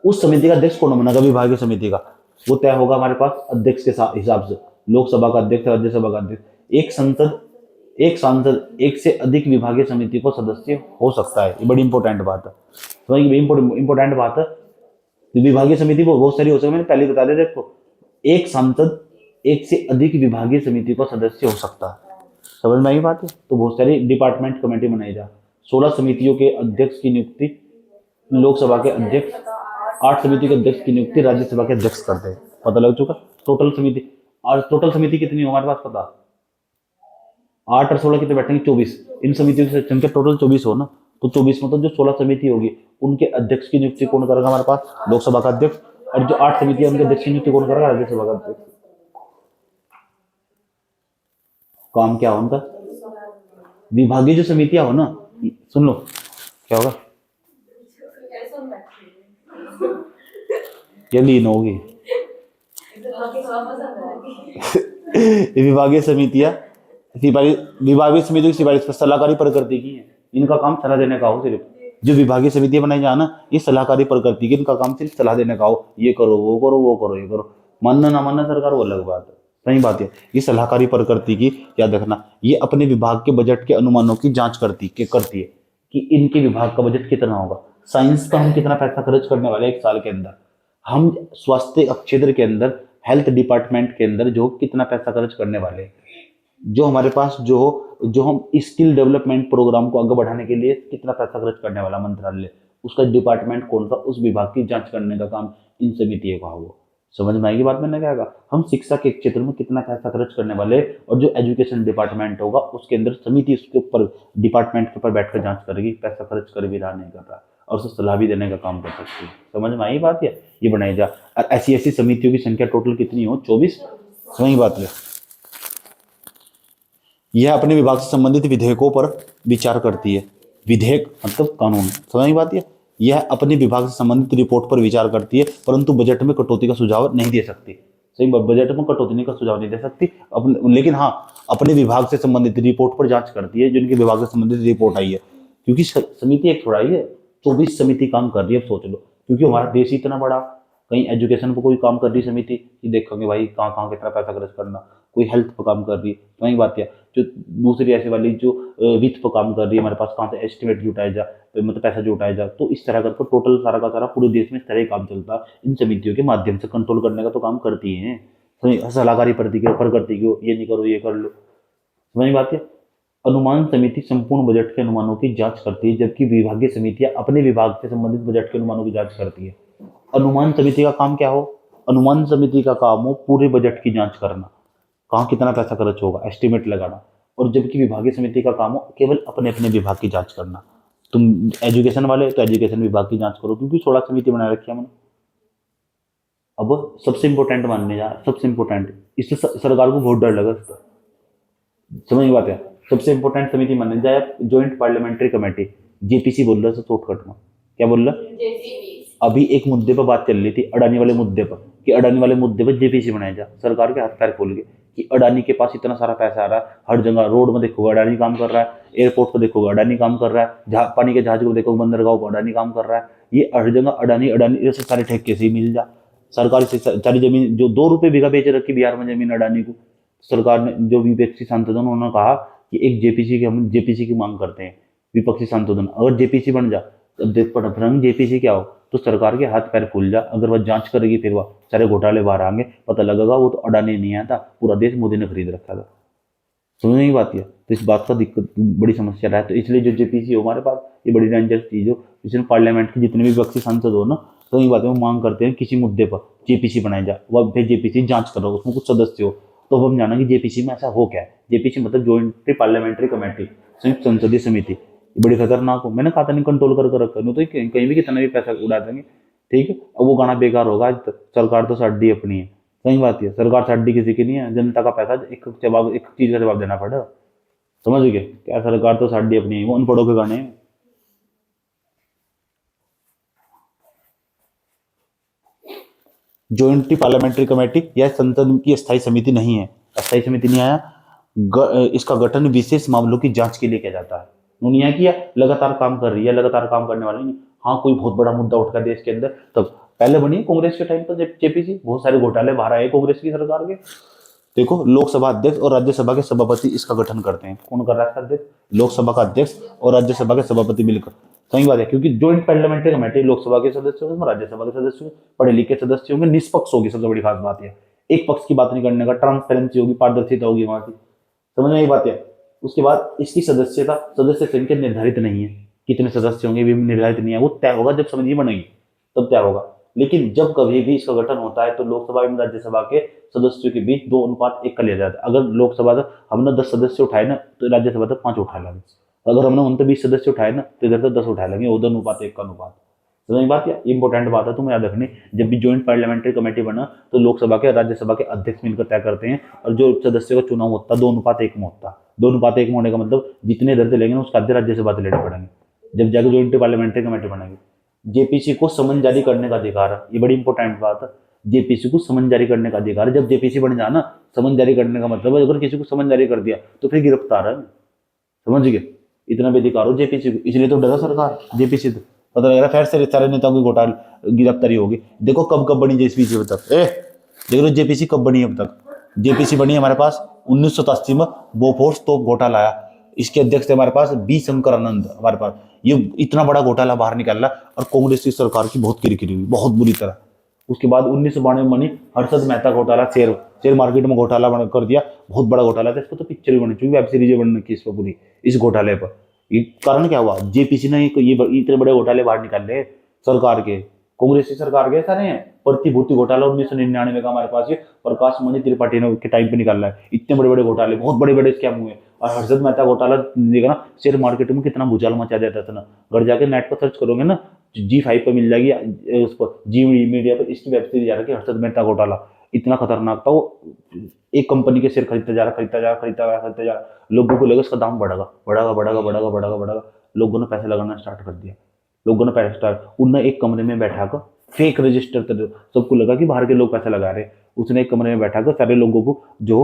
उस समिति का अध्यक्ष कौन बनेगा, विभागीय समिति का, वो तय होगा हमारे पास अध्यक्ष के हिसाब से। लोकसभा का अध्यक्ष, राज्यसभा का अध्यक्ष। एक सांसद एक से अधिक विभागीय समिति को सदस्य हो सकता है, ये बड़ी इंपॉर्टेंट बात है। तो इंपॉर्टेंट बात है, विभागीय समिति को बहुत सारी हो सकती है, मैंने पहले बता दिया। देखो, एक सांसद एक से अधिक विभागीय समिति को सदस्य हो सकता है, समझ में आई बात है। तो बहुत सारी डिपार्टमेंट कमेटी बनाई जा। 16 समितियों के अध्यक्ष की नियुक्ति लोकसभा के अध्यक्ष, 8 समिति के अध्यक्ष की नियुक्ति राज्यसभा के अध्यक्ष करते हैं। पता लग चुका टोटल समिति। और टोटल समिति कितनी हो हमारे पास पता, 8 और 16 कितने बैठेंगे, 24। इन समितियों की संख्या टोटल 24 हो ना, तो 24 मतलब जो 16 समिति होगी उनके अध्यक्ष की नियुक्ति कौन करेगा हमारे पास, लोकसभा का अध्यक्ष। और जो 8 समिति है उनके अध्यक्ष की नियुक्ति कौन करेगा, राज्यसभा का अध्यक्ष। काम क्या हो उनका, विभागीय जो समितियां हो ना, सुन लो क्या होगा, ये लीन होगी। विभागीय समितियां विभागीय समितियों की सिफारिश पर सलाहकारी प्रकृति की है, इनका काम सलाह देने का हो। सिर्फ जो विभागीय समितियां बनाई जाए ना, ये सलाहकारी प्रकृति की, इनका काम सिर्फ सलाह देने का हो, ये करो वो करो वो करो ये करो, मानना ना मानना सरकार वो अलग बात है। सही बात है, ये सलाहकारी प्रकृति की, याद रखना। ये अपने विभाग के बजट के अनुमानों की जांच करती है कि इनके विभाग का बजट कितना होगा। साइंस का हम कितना पैसा खर्च करने वाले 1 साल के अंदर, हम स्वास्थ्य क्षेत्र के अंदर, हेल्थ डिपार्टमेंट के अंदर जो कितना पैसा खर्च करने वाले, जो हमारे पास जो हम स्किल डेवलपमेंट प्रोग्राम को आगे बढ़ाने के लिए कितना पैसा खर्च करने वाला मंत्रालय, उसका डिपार्टमेंट कौन सा, उस विभाग की जांच करने का काम इन समितियों का होगा। समझ में आएगी बात मैंने क्या कहा। हम शिक्षा के क्षेत्र में कितना पैसा खर्च करने वाले, और जो एजुकेशन डिपार्टमेंट होगा उसके अंदर समिति उसके ऊपर डिपार्टमेंट के ऊपर बैठकर जांच करेगी, पैसा खर्च कर भी रहा नहीं कर रहा, और उसे सलाह भी देने का काम कर सकती है। समझ में आई बात है, ये बनाई जा। और ऐसी समितियों की संख्या टोटल कितनी हो, 24। सही बात है। यह अपने विभाग से संबंधित विधेयकों पर विचार करती है। विधेयक मतलब कानून, समझ में बात है। यह अपने विभाग से संबंधित रिपोर्ट पर विचार करती है, परंतु बजट में कटौती का सुझाव नहीं दे सकती। सही, बजट में कटौती का सुझाव नहीं दे सकती लेकिन हाँ, अपने विभाग से संबंधित रिपोर्ट पर जांच करती है, जिनके विभाग से संबंधित रिपोर्ट आई है। क्योंकि समिति एक थोड़ा ही है, 24 समिति काम कर रही है, अब सोच लो। क्योंकि हमारा देश ही इतना बड़ा, कहीं एजुकेशन पर कोई काम कर रही समिति कि देखोगे भाई कहाँ कहाँ कितना पैसा खर्च करना, कोई हेल्थ पर काम कर रही है, वही बात है। जो दूसरी ऐसी वाली जो वित्त पर काम कर रही है, हमारे पास कहाँ से एस्टिमेट जुटाया जा, मतलब पैसा जुटाया जा, तो इस तरह करके टोटल सारा का सारा पूरे देश में इस तरह ही काम चलता है। इन समितियों के माध्यम से कंट्रोल करने का तो काम करती है, सलाहकारी प्रति के ऊपर करती हो, ये नहीं करो ये कर लो, समझ बात है। अनुमान समिति संपूर्ण बजट के अनुमानों की जांच करती है, जबकि विभागीय समितियां अपने विभाग से संबंधित बजट के अनुमानों की जांच करती है। अनुमान समिति का काम क्या हो? अनुमान समिति का काम हो पूरे बजट की जांच करना, कहाँ कितना पैसा खर्च होगा, एस्टिमेट लगाना। और जबकि विभागीय समिति का काम हो केवल अपने अपने विभाग की जांच करना। तुम एजुकेशन वाले तो एजुकेशन विभाग की जांच करो, क्योंकि 16 समिति बना रखी है मैंने। अब सबसे इंपॉर्टेंट मानने जा, सबसे इंपॉर्टेंट, इससे सरकार को बहुत डर लगा, समझ बात है। सबसे इंपॉर्टेंट समिति माने जाए ज्वाइंट पार्लियामेंट्री कमेटी, जेपीसी बोल रहा है शॉर्टकट में। क्या बोल रहा? अभी एक मुद्दे पर बात चल रही थी, अडानी वाले मुद्दे पर, कि अडानी वाले मुद्दे पर जेपीसी बनाया जा। सरकार के हाथ पैर खोल गए कि अडानी के पास इतना सारा पैसा आ रहा है, हर जगह रोड में देखोगे अडानी काम कर रहा है, एयरपोर्ट पर देखोगे अडानी काम कर रहा है, पानी के जहाज को देखोगे बंदरगाह पर अडानी काम कर रहा है, ये हर जगह अडानी अडानी, जैसे सारे ठेके से ही मिल जा। सरकार से सारी जमीन जो 2 रुपये बीघा बेच रखी बिहार में जमीन अडानी को, सरकार ने, जो विपक्षी सांसदों ने, उन्होंने कहा कि एक जेपीसी की, हम जेपीसी की मांग करते हैं। विपक्षी सांसदों, अगर जेपीसी बन जा, तब देख पड़ जेपीसी क्या हो, तो सरकार के हाथ पैर फूल जा। अगर वह जांच करेगी फिर वह सारे घोटाले बाहर आएंगे, पता लगेगा वो तो अडानी नहीं आया था, पूरा देश मोदी ने खरीद रखा था। समझ नहीं बात है। तो इस बात का दिक्कत, बड़ी समस्या रहा है। तो इसलिए जो जेपीसी हो हमारे पास, ये बड़ी डेंजरस चीज हो। इसमें पार्लियामेंट के जितने भी विपक्षी सांसद हो ना, तो ये बातें वो मांग करते हैं किसी मुद्दे पर जेपीसी बनाया जाए, वह फिर जेपीसी जांच करो, उसमें कुछ सदस्य हो, तो हम जाना कि जेपीसी में ऐसा हो क्या है। जेपीसी मतलब ज्वाइंट पार्लियामेंट्री कमेटी, संयुक्त संसदीय समिति, बड़ी खतरनाक हो। मैंने कहा था नहीं कंट्रोल कर रखा, नहीं तो कहीं भी कितना भी पैसा उड़ा देंगे, ठीक है। अब वो गाना बेकार होगा, सरकार तो साडी अपनी है, सही बात है। सरकार साडी किसी की नहीं है, जनता का पैसा, एक जवाब, एक चीज का जवाब देना पड़ेगा, समझ गए क्या? सरकार तो साडी अपनी है, वो अनपढ़ों के गाने हैं। ज्वाइंट पार्लियामेंट्री कमेटी यह संसद की स्थायी समिति नहीं है, स्थायी समिति नहीं आया। इसका गठन विशेष मामलों की जांच के लिए किया जाता है। उन्होंने यहाँ किया, लगातार काम कर रही है, लगातार काम करने वाली नहीं। हाँ, कोई बहुत बड़ा मुद्दा उठा देश के अंदर, तब पहले बनी कांग्रेस के टाइम पर जेपीसी, बहुत सारे घोटाले बाहर आए कांग्रेस की सरकार के। देखो, लोकसभा अध्यक्ष और राज्यसभा के सभापति इसका गठन करते हैं। कौन कर रहा है अध्यक्ष? लोकसभा का अध्यक्ष और राज्यसभा के सभापति मिलकर। सही बात है, क्योंकि ज्वाइंट पार्लियामेंट्री कमेटी लोकसभा के सदस्य होंगे, राज्यसभा के सदस्य होंगे, पढ़े लिखे सदस्य होंगे, निष्पक्ष होगी। सबसे बड़ी खास बात है, एक पक्ष की बात नहीं करने का, ट्रांसपेरेंसी होगी, पारदर्शिता होगी वहां की। समझ में ये बात है। उसके बाद इसकी सदस्यता, सदस्य संख्या निर्धारित नहीं है, कितने सदस्य होंगे भी निर्धारित नहीं है, वो तय होगा जब समिति बनेगी तब तय होगा। लेकिन जब कभी भी इसका गठन होता है तो लोकसभा एवं राज्यसभा के सदस्यों के बीच 2:1 का लिया जाता है। अगर लोकसभा तक हमने 10 सदस्य उठाए ना, तो राज्यसभा तक 5 उठा लेंगे। अगर हमने उन 20 सदस्य उठाए ना, तो इधर तक 10 उठा लेंगे, 2:1 का अनुपात। समझ बात है, इंपॉर्टेंट बात है, तुम्हें याद रखनी। जब भी ज्वाइंट पार्लियामेंट्री कमेटी बना तो लोकसभा के राज्यसभा के अध्यक्ष मिलकर तय करते हैं, और जो सदस्यों का चुनाव होता है 2:1 में होता है। 2:1 में होने का मतलब जितने इधर से लेंगे उसका आधे राज्यसभा से लेने पड़ेंगे, जब जाकर ज्वाइंट पार्लियामेंट्री कमेटी बनेगी। जेपीसी को समन जारी करने का अधिकार है, ये बड़ी इंपॉर्टेंट बात है। जेपीसी को समन जारी करने का अधिकार है। जब जेपीसी बन जाना, समन जारी करने का मतलब है अगर किसी को समन जारी कर दिया तो फिर गिरफ्तार है, समझ गए। इतना भी अधिकार हो जेपीसी को, इसलिए तो डरा सरकार जेपीसी से। पता लग रहा है फिर से सारे नेताओं की घोटाला गिरफ्तारी होगी। देखो कब कब बनी जेपीसी अब तक, देख लो जेपीसी कब बनी अब तक। जेपीसी बनी हमारे पास 1987 में, बोफोर्स तो घोटाला आया, इसके अध्यक्ष थे हमारे पास बी शंकर आनंद। हमारे पास ये इतना बड़ा घोटाला बाहर निकाला, और कांग्रेस की सरकार की बहुत किरकिरी हुई, बहुत बुरी तरह। उसके बाद 1992 में बनी हर्षद मेहता घोटाला, शेयर मार्केट में घोटाला कर दिया, बहुत बड़ा घोटाला था। इसको तो पिक्चर भी बनी चुकी, वेब सीरीज बनने की इस पर पूरी, इस घोटाले पर। ये कारण क्या हुआ? जेपीसी ने ये इतने बड़े घोटाले बाहर निकाले सरकार के, कांग्रेस की सरकार के सारे हैं। प्रतिभूति घोटाला 1999 का हमारे पास ये प्रकाश मणि त्रिपाठी ने के टाइम पे निकाला है। इतने बड़े बड़े घोटाले, बहुत बड़े बड़े स्कैम हुए। और हर्षद मेहता घोटाला देखा ना, शेयर मार्केट में कितना भूचाल मचा देता था ना। घर जाके नेट पर सर्च करोगे ना, G5 पर मिल जाएगी, उस पर जी मीडिया पर इसकी वेब सीरीज आ रही है हर्षद मेहता घोटाला। इतना खतरनाक था वो, एक कंपनी के शेयर खरीदता जा रहा, लोगों को लगा उसका दाम बढ़ेगा, लोगों ने पैसे लगाना स्टार्ट कर दिया। लोगों ने पैसे स्टार्ट, उनने एक कमरे में बैठा कर फेक रजिस्टर कर, सबको लगा कि बाहर के लोग पैसे लगा रहे। उसने एक कमरे में बैठा कर सारे लोगों को जो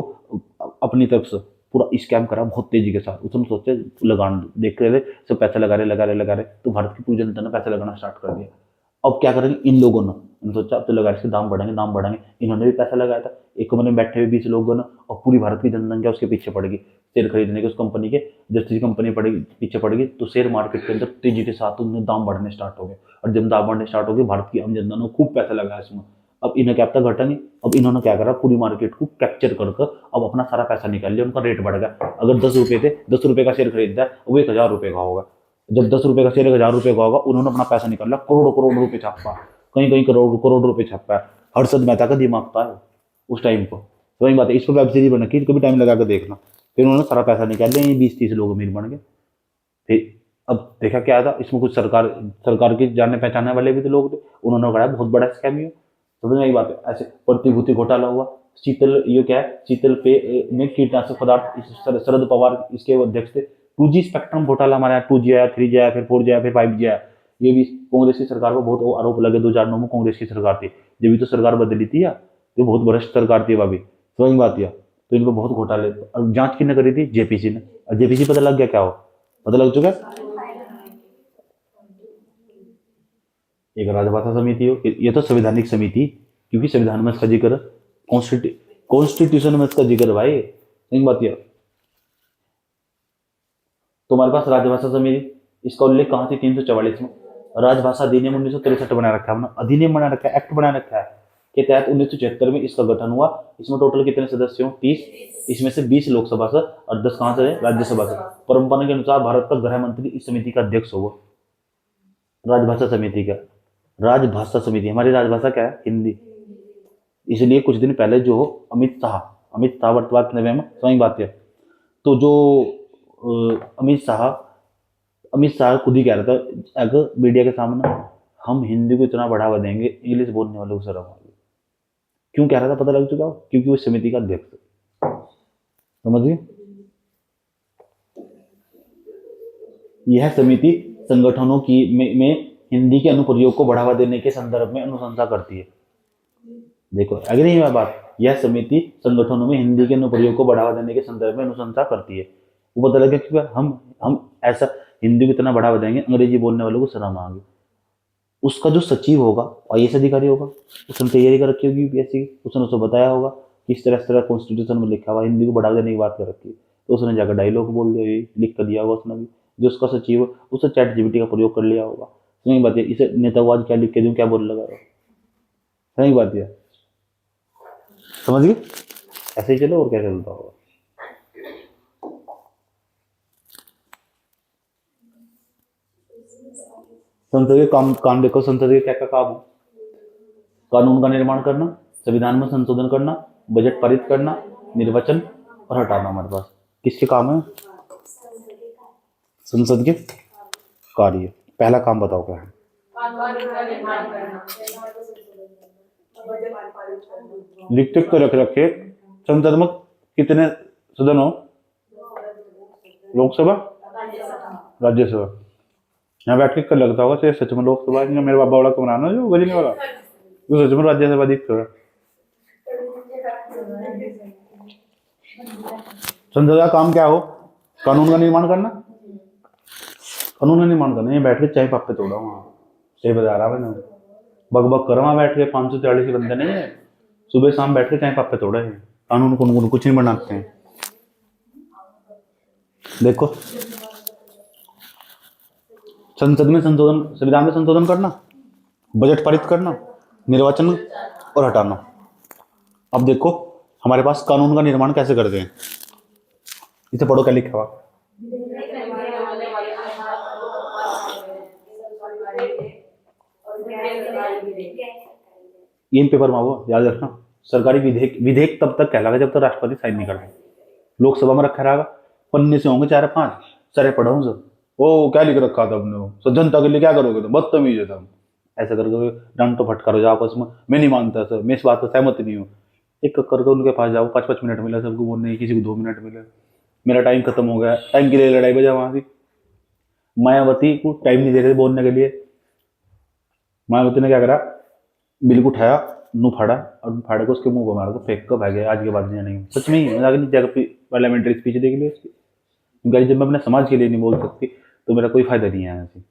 अपनी तरफ से पूरा स्कैम करा बहुत तेजी के साथ। उसने सोचे लगान देख रहे थे, सब पैसा लगा रहे, तो भारत की पूरी जनता ने पैसा लगाना स्टार्ट कर दिया। अब क्या करेंगे इन लोगों ने, इन्होंने सोचा अब तो लगा इसके दाम बढ़ेंगे, इन्होंने भी पैसा लगाया था। एक कमरे में बैठे हुए 20 लोगों ने, और पूरी भारत की जनसंख्या उसके पीछे पड़ गई शेयर खरीदने के उस कंपनी के। जब किसी कंपनी पड़ेगी पीछे पड़ गई तो शेयर मार्केट के अंदर तेजी के साथ उनमें दाम बढ़ने स्टार्ट हो गए, और जब दाम बढ़ने स्टार्ट हो गए भारत की आम जनता ने खूब पैसा लगाया इसमें। अब इन्हें क्या पता घटा नहीं, अब इन्होंने क्या करा, पूरी मार्केट को कैप्चर कर अब अपना सारा पैसा निकाल लिया, उनका रेट बढ़ गया। अगर 10 रुपये थे, 10 रुपये का शेयर खरीदता है, वो 1000 रुपये का होगा। जब 10 रुपये का शेयर 1000 रुपये का होगा, उन्होंने अपना पैसा निकाला, करोड़ करोड़ रुपये छापा, कहीं कहीं करोड़ करोड़ रुपये छापा है। हर्षद मेहता का दिमाग था उस टाइम को, तो वही बात है। इस पर वेब सीरीज बना के कभी टाइम लगा कर देखना। फिर उन्होंने सारा पैसा निकाल लिया, 20-30 लोग अमीर बन गए। फिर अब देखा क्या था इसमें, कुछ सरकार के जानने पहचानने वाले भी तो लोग थे, उन्होंने कहा बहुत बड़ा स्कैम ही हो। समझ में आई बात है। ऐसे प्रतिभूति घोटाला हुआ, शीतल ये क्या है, शीतल पे में कीटनाशक पदार्थ, शरद पवार इसके अध्यक्ष थे। 2G स्पेक्ट्रम घोटाला हमारे यहाँ 2G आया, 3G आया, फिर 4G आया, फिर 5G आया। ये भी कांग्रेस की सरकार को बहुत आरोप लगे। 2009 में कांग्रेस की सरकार थी, जब भी तो सरकार बदली थी या तो बहुत भ्रष्ट सरकार थी वह भी, तो वही बात किया। तो इनको बहुत घोटाले, और जांच किसने करी थी, जेपीसी ने। और जेपीसी पता लग गया क्या हो, पता लग चुका है। एक राजभाषा समिति हो, ये तो संवैधानिक समिति, क्योंकि संविधान में इसका जिक्र, कॉन्स्टिट्यूशन में इसका जिक्र भाई। एक बात यह, तुम्हारे पास राजभाषा समिति, इसका उल्लेख कहाँ थी 344 में, राजभाषा अधिनियम 1963 बना रखा है, अधिनियम बना रखा है, एक्ट बना रखा है के तहत 1976 में इसका गठन हुआ। इसमें टोटल कितने सदस्य हो, 30। इसमें से 20 लोकसभा से और 10 कहाँ से है, राज्यसभा से। परंपरा के अनुसार भारत का गृह मंत्री इस समिति का अध्यक्ष होगा, राजभाषा समिति का। राजभाषा समिति, हमारी राजभाषा क्या है, हिंदी। इसलिए कुछ दिन पहले जो अमित शाह वर्तमान में वही बात है। तो जो अमित शाह खुद ही कह रहा था अगर मीडिया के सामने, हम हिंदी को इतना बढ़ावा देंगे इंग्लिश बोलने वालों को शर्म आएगी। क्यों कह रहा था पता लग चुका हो, क्योंकि वो समिति का अध्यक्ष है। समझिए, यह समिति संगठनों की में हिंदी के अनुप्रयोग को बढ़ावा देने के संदर्भ में अनुशंसा करती है। देखो अगर नहीं है बात, यह समिति संगठनों में हिंदी के अनुप्रयोग को बढ़ावा देने के संदर्भ में अनुशंसा करती है। वो पता लगे कि हम ऐसा हिंदी को इतना बढ़ावा देंगे अंग्रेजी बोलने वालों को शर्म आएगी। उसका जो सचिव होगा IAS अधिकारी होगा, उसने तैयारी कर रखी होगी यूपीएससी की, उसने उसको बताया होगा कि इस तरह कॉन्स्टिट्यूशन में लिखा हुआ हिंदी को बढ़ावा देने की बात कर रखी है, तो उसने जाकर डायलॉग बोल दिया, लिख कर दिया होगा उसने भी। जो उसका सचिव है उसने ChatGPT का प्रयोग कर लिया होगा। सही बात है, इसे नेतावाद क्या लिख के दूँ, क्या बोल लगा, सही बात है। समझ गए, ऐसे ही चलो और क्या चलता होगा। संसद के काम देखो, संसद के क्या क्या काम हो, कानून का निर्माण करना, संविधान में संशोधन करना, बजट पारित करना, निर्वाचन और हटाना। हमारे पास किसके काम है, संसद के कार्य। पहला काम बताओ क्या है, लिख के रख रखे। संसद में कितने सदन हो, लोकसभा राज्यसभा। यहाँ बैठ के कर लगता होगा तो सच में लोकसभा, मेरे बाबा वाला को बनाना जो गजनी वाला, तो सच में राज्यसभा दिखता है। संसद का काम क्या हो, कानून का निर्माण करना, कानून का निर्माण करना। ये बैठ के चाय पापे तोड़ा वहाँ, सही बता रहा मैंने, बग कर वहाँ बैठ के 540 बंदे नहीं है, सुबह शाम बैठ के चाय पापे तोड़े हैं, कानून को कुछ नहीं बनाते हैं। देखो संसद में संशोधन, संविधान में संशोधन करना, बजट पारित करना, निर्वाचन और हटाना। अब देखो हमारे पास कानून का निर्माण कैसे करते हैं, इसे पढ़ो क्या लिखा हुआ, ये पेपर में वो याद रखना। सरकारी विधेयक तब तक कहलाएगा जब तक राष्ट्रपति साइन नहीं करता। लोकसभा में रखा रहेगा, पन्ने से होंगे 4-5, सारे पढ़ो सर, ओ क्या लिख रखा था अपने, वो जनता के लिए क्या करोगे तुम, बदतमीज है तुम, ऐसा करके डांटो फटकारो जाओ आपस में। मैं नहीं मानता सर, मैं इस बात पर सहमत नहीं हूँ, एक करके उनके पास जाओ, 5-5 मिनट मिला सबको बोलने, किसी को 2 मिनट मिले, मेरा टाइम खत्म हो गया, टाइम के लिए लड़ाई बजा वहां की। मायावती को टाइम नहीं दे रहे बोलने के लिए, मायावती ने क्या करा, बिल को उठाया, नू फाड़ा और नू फाड़े को उसके मुंह पर मार को फेंक कर भाग गया। आज के बाद नहीं जानेंगे, सच में ही मजाक नहीं। जगह पार्लियामेंट्री स्पीच देख लिया उसकी। क्योंकि जब मैं अपने समाज के लिए नहीं बोल सकती तो मेरा कोई फायदा नहीं है यहाँ से।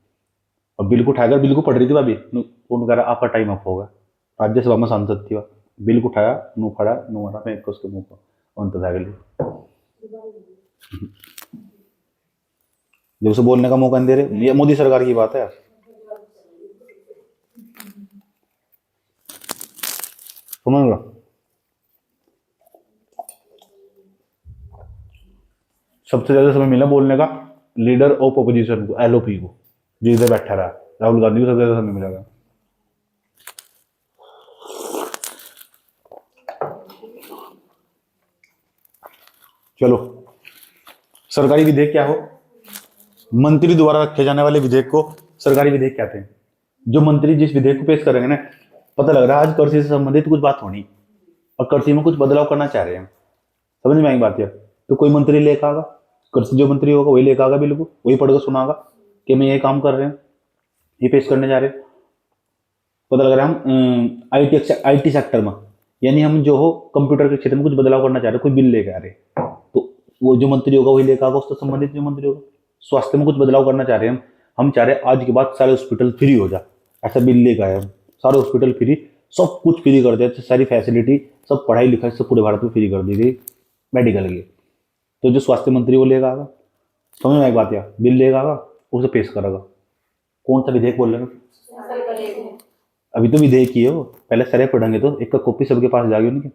और बिल को उठाकर, बिल को पढ़ रही थी भाभी, उन्होंने कहा आपका टाइम अप होगा। राज्यसभा में सांसद थी वह, बिल को उठाया, नू फाड़ा, नू मारा, फेंक कर उसके मुंह पर, अंत भाग ली। जब उसे बोलने का मौका नहीं दे रहे, ये मोदी सरकार की बात है। समझ लो, सबसे ज्यादा समय मिला बोलने का लीडर ऑफ अपोजिशन को, एलओपी को, जिससे बैठा रहा राहुल गांधी को सबसे ज्यादा समय मिलेगा। चलो, सरकारी विधेयक क्या हो? मंत्री द्वारा रखे जाने वाले विधेयक को सरकारी विधेयक कहते हैं। जो मंत्री जिस विधेयक को पेश करेंगे ना, पता लग रहा है आज कृषि से संबंधित कुछ बात होनी और कृषि में कुछ बदलाव करना चाह रहे हैं। समझ में आई बात है? तो कोई मंत्री लेकर आगा, कृषि जो मंत्री होगा वही लेकर आगा, बिल्कुल वही पढ़कर सुनागा कि मैं ये काम कर रहे हैं, ये पेश करने जा रहे हैं। पता लग रहा है हम आईटी सेक्टर में, यानी हम जो हो कंप्यूटर के क्षेत्र में कुछ बदलाव करना चाह रहे हैं, कोई बिल लेकर आ रहे हैं, तो वो जो मंत्री होगा वही लेकर आगा, उससे संबंधित जो मंत्री होगा। स्वास्थ्य में कुछ बदलाव करना चाह रहे हैं हम चाह रहे हैं आज के बाद सारे हॉस्पिटल फ्री हो जाए, ऐसा बिल लेकर आए हम। सारे हॉस्पिटल फ्री, सब कुछ फ्री कर दिया, सारी फैसिलिटी, सब पढ़ाई लिखाई सब पूरे भारत में फ्री कर दी गई मेडिकल की। तो जो स्वास्थ्य मंत्री वो लेगा आगा, समझ में एक बात, या बिल लेगा आगा, उसे पेश करेगा। कौन सा विधेयक बोल रहे हैं? अभी तो विधेयक ही है वो, पहले सरे पढ़ेंगे तो एक का कॉपी सबके पास जाएगी उनकी,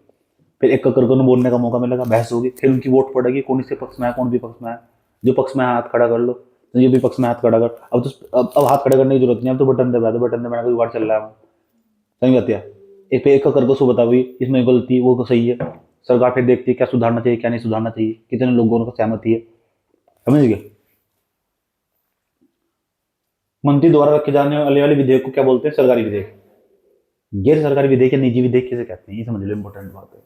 फिर एक का करके बोलने का मौका मिलेगा, बहस होगी, फिर उनकी वोट पड़ेगी, कौन इससे पक्ष में है कौन विपक्ष में है। जो पक्ष में हाथ खड़ा कर लो, तो ये विपक्ष में हाथ खड़ा कर। अब तो अब हाथ खड़ा करने की जरूरत नहीं, अब तो बटन दबा दो, बटन दबाने का जुगाड़ चल रहा है। सही बात है। एक पे एक का करके सो बताओ इसमें गलती वो तो सही है, सरकार फिर देखती है क्या सुधारना चाहिए क्या नहीं सुधारना चाहिए, कितने लोगों को सहमति है। समझ गए? मंत्री द्वारा रखे जाने वाले विधेयक को क्या बोलते हैं? सरकारी विधेयक। गैर सरकारी विधेयक या निजी विधेयक किसे कहते हैं, ये समझ लो, इंपॉर्टेंट बात है।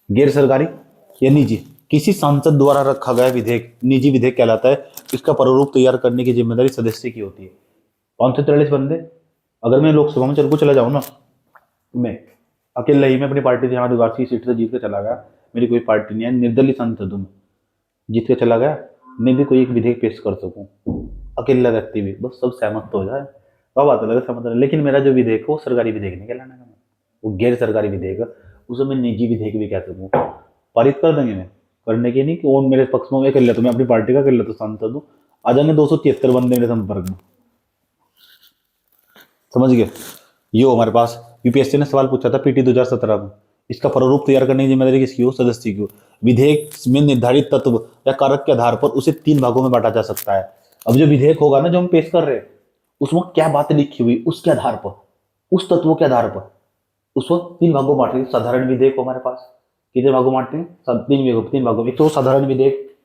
गैर सरकारी या निजी, किसी सांसद द्वारा रखा गया विधेयक निजी विधेयक कहलाता है। इसका प्रारूप तैयार करने की जिम्मेदारी सदस्य की होती है। 543 बंदे, अगर मैं लोकसभा में चला जाऊँ ना, मैं अकेला ही, मैं अपनी पार्टी से यहाँ द्वार की सीट से जीत के चला गया, मेरी कोई पार्टी नहीं है, निर्दलीय सांसद हूँ, जीत के चला गया, मैं भी कोई एक विधेयक पेश कर सकूँ, अकेला व्यक्ति भी, बस सब सहमत हो जाए वह बात अलग है, सहमत है। लेकिन मेरा जो विधेयक है वो सरकारी विधेयक नहीं कहलाना है, वो गैर सरकारी विधेयक है, उसे मैं निजी विधेयक भी कह सकूँ। पारित कर देंगे, मैं करने की नहीं कि वो मेरे पक्ष में कर लेता, मैं अपनी पार्टी का कर लेता, सांसद हूँ, आ जाएंगे 273 बंदे मेरे संपर्क में। समझ गए? ये हमारे पास यूपीएससी ने सवाल पूछा था पीटी 2017 में, इसका प्रारूप तैयार करने की जिम्मेदारी किसकी हो? सदस्य की हो। विधेयक में निर्धारित तत्व या कारक के आधार पर उसे 3 भागों में बांटा जा सकता है। अब जो विधेयक होगा ना, जो हम पेश कर रहे हैं, उसमें क्या बात लिखी हुई उसके आधार पर, उस तत्वों के आधार पर उसको 3 भागों में बांट रहे। साधारण विधेयक हो हमारे पास, कितने भागों में बांटते हैं? 3 भागों में। एक तो साधारण विधेयक,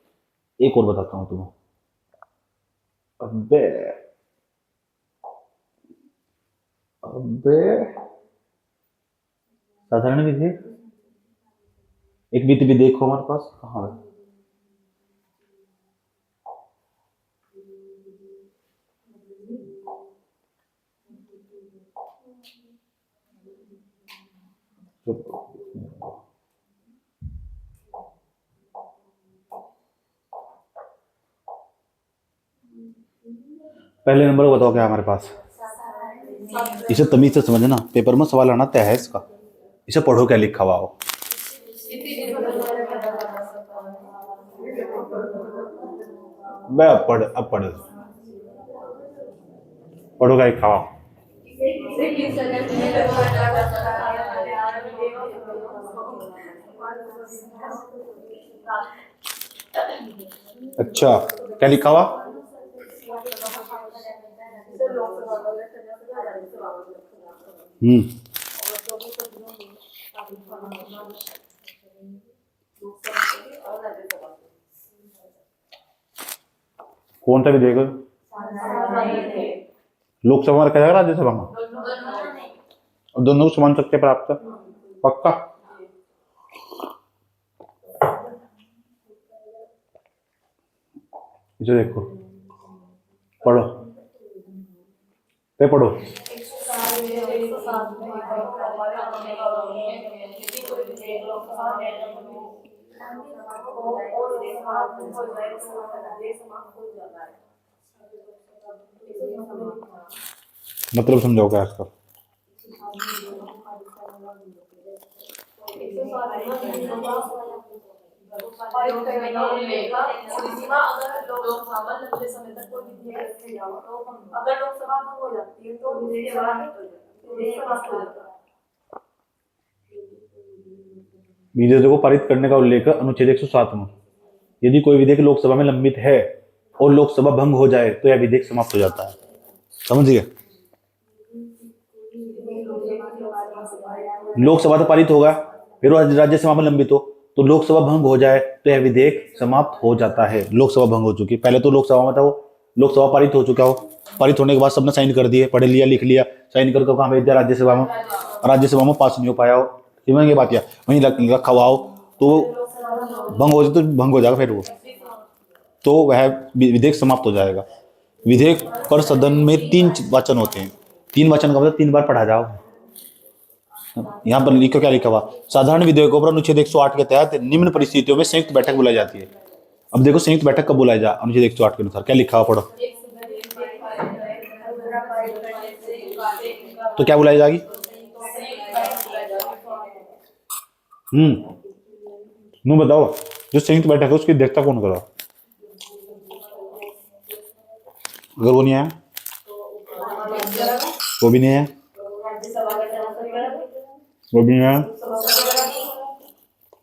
एक और बताता हूं तुम्हें। अबे अबे साधारण विधेयक, एक वित्त विधेयक हो हमारे पास, कहाँ है? पहले नंबर को बताओ क्या हमारे पास। इसे तमीज से समझना, पेपर में सवाल आना तय है इसका। इसे पढ़ो क्या लिखा हुआ हो। मैं अब पढ़ पढ़ो क्या लिखा हुआ। अच्छा, क्या लिखा हुआ? कौन सा विधेयक? लोकसभा में रखा जाएगा, राज्यसभा में? दोनों को समान शक्ति प्राप्त है, पक्का? इसे देखो, पढ़ो, पे पढ़ो। मतलब समझाओ क्या इसका। विधेयकों को पारित करने का उल्लेख अनुच्छेद 107 में। यदि कोई विधेयक लोकसभा में लंबित है और लोकसभा भंग हो जाए तो यह विधेयक समाप्त हो जाता है। समझ गए? लोकसभा तो पारित होगा, फिर राज्यसभा में लंबित हो तो लोकसभा भंग हो जाए तो यह विधेयक समाप्त हो जाता है। लोकसभा भंग हो चुकी, पहले तो लोकसभा में था वो, लोकसभा पारित हो चुका हो, पारित होने के बाद सबने साइन कर दिए, पढ़ लिया लिख लिया, साइन करके कहाँ भेज दिया? राज्यसभा में। राज्यसभा में पास नहीं हो पाया हो, समझ बात, या वहीं रखा हुआ हो तो भंग हो जाए तो भंग हो जाएगा, फिर वो तो वह विधेयक समाप्त हो जाएगा। विधेयक पर सदन में 3 वचन होते हैं। 3 वचन का मतलब 3 बार पढ़ा जाओ। यहाँ पर लिखो, क्या लिखा हुआ? साधारण विधेयकों पर अनुच्छेद 108 के तहत निम्न परिस्थितियों में संयुक्त बैठक बुलाई जाती है। अब देखो संयुक्त बैठक कब बुलाई जा, अनुच्छेद 108 के अनुसार क्या लिखा हुआ, पढ़ो। तो क्या बुलाई जाएगी? नू बताओ, जो संयुक्त बैठक है उसकी अध्यक्षता कौन करा? अगर वो नहीं आया, वो भी नहीं है, वो भी नहीं है,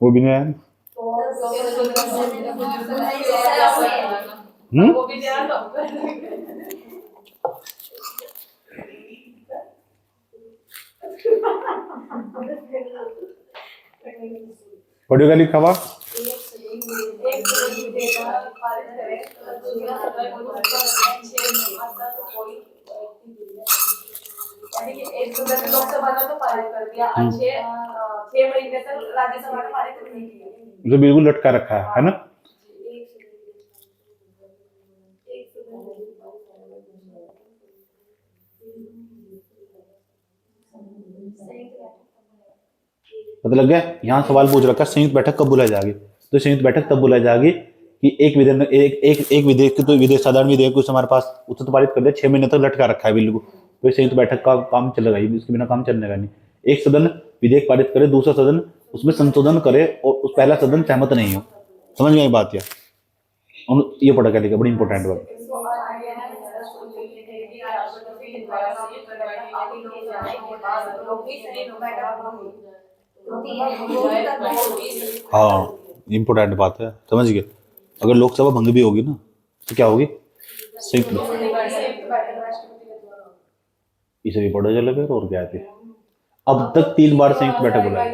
वो भी नहीं है, पढ़ियो क्या लिखा हुआ? जो बिल्कुल लटका रखा है ना? पता लग गया? यहाँ सवाल पूछ रखा संयुक्त बैठक कब बुलाई जाएगी, तो संयुक्त बैठक तब बुलाई जाएगी कि एक विधेयक तो विधेयक, साधारण विधेयक कुछ हमारे पास उससे तो पारित कर दिया, 6 महीने तक लटका रखा है बिल्कुल, तो संयुक्त बैठक का काम चलेगा ही, इसके बिना काम चलने का नहीं। एक सदन विधेयक पारित करे, दूसरा सदन उसमें संशोधन करे और उस पहला सदन सहमत नहीं हो। समझ में आई बात? या ये पढ़ा क्या लिखा, बड़ी इंपॉर्टेंट बात। हाँ, इम्पोर्टेंट बात है, समझ गए? अगर लोकसभा भंग भी होगी ना तो क्या होगी? संयुक्त, इसे भी पढ़ा चले फिर, और क्या है? अब तक 3 बार संयुक्त बैठक बुलाई।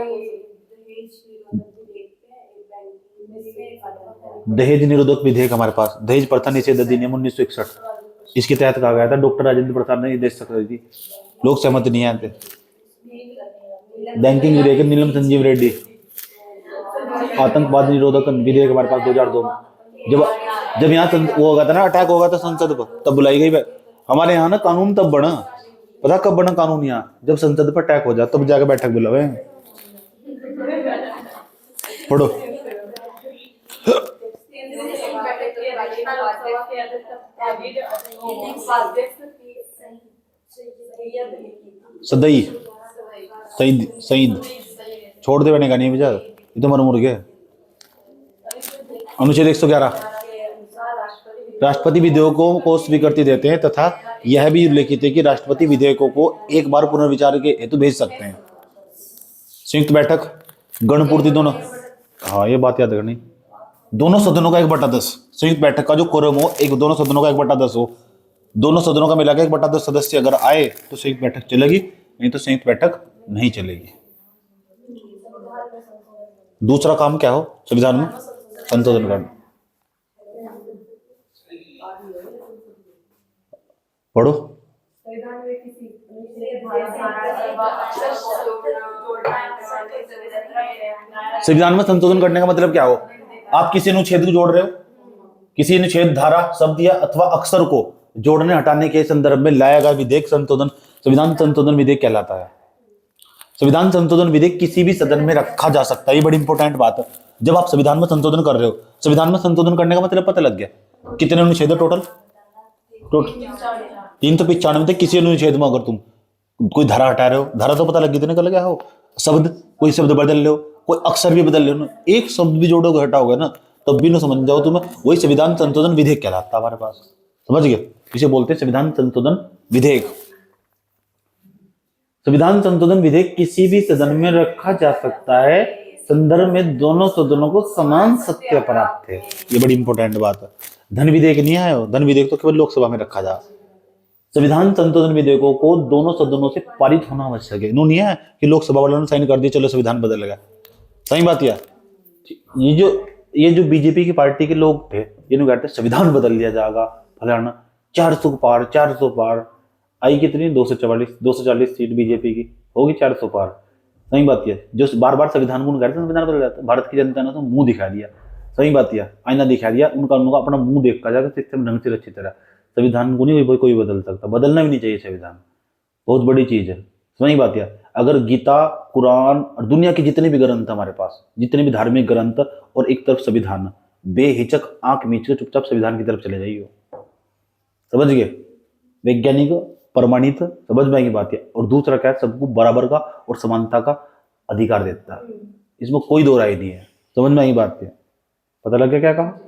दहेज निरोधक विधेयक हमारे पास, दहेज प्रथा निषेध अधिनियम 1961, इसके तहत कहा गया था डॉक्टर राजेंद्र प्रसाद ने देश सकती थी, लोग सहमत नहीं आते। बैंकिंग विधेयक नीलम संजीव रेड्डी। आतंकवाद निरोधक विधेयक हमारे पास 2002 में। जब यहाँ वो होगा था ना, अटैक होगा था संसद पर, तब बुलाई गई। हमारे यहाँ ना कानून तब बना, पता कब बना कानून? यहाँ जब संसद पर अटैक हो जाए तब जाकर बैठक बुलावे। पढ़ो। सदई सईद छोड़ दे बनेगा नहीं बेचारा, ये तो मर मुर गया। अनुच्छेद 111 राष्ट्रपति विधेयकों को स्वीकृति देते हैं तथा यह भी उल्लेखित है कि राष्ट्रपति विधेयकों को एक बार पुनर्विचार के हेतु भेज सकते हैं। संयुक्त बैठक गणपूर्ति दोनों, हाँ ये बात याद रखनी, दोनों सदनों का 1/10 संयुक्त बैठक का जो कोरम हो, एक दोनों सदनों का 1/10 हो, दोनों सदनों का मिलाकर 1/10 सदस्य अगर आए तो संयुक्त बैठक चलेगी, नहीं तो संयुक्त बैठक नहीं चलेगी। दूसरा काम क्या हो संविधान में? संशोधन करना। पढ़ो। संविधान में संशोधन करने का मतलब क्या हो? आप किसी अनुच्छेद को जोड़ रहे हो, किसी अनुच्छेद, धारा, शब्द या अथवा अक्षर को जोड़ने हटाने के संदर्भ में लाया गया विधेयक संशोधन, संविधान संशोधन विधेयक कहलाता है। संविधान संशोधन विधेयक किसी भी सदन में रखा जा सकता है, ये बड़ी इंपॉर्टेंट बात है। जब आप संविधान में संशोधन कर रहे हो, संविधान में संशोधन करने का मतलब पता लग गया कितने अनुच्छेद है टोटल? 395 थे। किसी अनुच्छेद में अगर तुम कोई धारा हटा रहे हो, धारा तो पता लग गई, निकल गया हो। शब्द, कोई शब्द बदल रहे हो, कोई अक्षर भी बदल रहे हो, एक शब्द भी जोड़ोगे हटाओगे ना, तब भी ना समझ जाओ तुम्हें, वही संविधान संशोधन विधेयक कहलाता है हमारे पास। समझ गए? इसे बोलते हैं संविधान संशोधन विधेयक। संविधान संशोधन विधेयक किसी भी सदन में रखा जा सकता है, संदर्भ में दोनों सदनों को समान सत्य प्राप्त है। ये बड़ी इंपॉर्टेंट बात है। धन विधेयक नहीं आया, धन विधेयक तो केवल लोकसभा में रखा जा। संविधान संशोधन विधेयकों को दोनों सदनों से पारित होना आवश्यक है। नहीं है कि लोकसभा वालों ने साइन कर दिया चलो संविधान बदल गया। सही बात है। ये जो बीजेपी की पार्टी के लोग थे, ये कहते हैं संविधान बदल दिया जाएगा फलाना, 400 पार आई कितनी 240 सीट बीजेपी की होगी, 400 पार। सही बात है। जो बार बार संविधान को कहते संविधान बदल जाता है, भारत की जनता ने तो मुंह दिखा दिया। सही बात है, आईना दिखा दिया उनका अपना मुंह देखा जाएगा सिस्टम ढंग से अच्छी तरह। संविधान को नहीं कोई बदल सकता, बदलना भी नहीं चाहिए संविधान, बहुत बड़ी चीज है। सही बात है। अगर गीता, कुरान और दुनिया के जितने भी ग्रंथ हमारे पास, जितने भी धार्मिक ग्रंथ और एक तरफ संविधान, बेहिचक आंख मीच के चुपचाप संविधान की तरफ चले जाइए। समझ गए? वैज्ञानिक प्रमाणित, समझ में आएगी बात है। और दूसरा क्या है, सबको बराबर का और समानता का अधिकार देता है, इसमें कोई दो राय नहीं है। समझ में आएगी बात है। पता लग गया क्या कहा?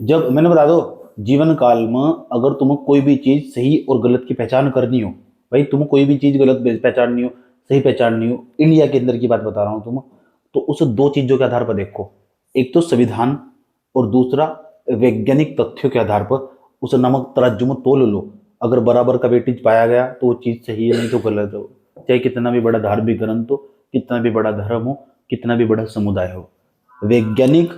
जब मैंने बता दो, जीवन काल में अगर तुम्हें कोई भी चीज सही और गलत की पहचान करनी हो, भाई तुम्हें कोई भी चीज गलत पहचाननी हो, सही पहचाननी हो, इंडिया के अंदर की बात बता रहा हूं तुम्हें, तो उसे दो चीजों के आधार पर देखो, एक तो संविधान और दूसरा वैज्ञानिक तथ्यों के आधार पर उसे नमक तराजू में तोल लो। अगर बराबर का वेटेज पाया गया तो वो चीज सही है, नहीं तो गलत हो। चाहे कितना भी बड़ा धार्मिक ग्रंथ हो, कितना भी बड़ा धर्म हो, कितना भी बड़ा समुदाय हो, वैज्ञानिक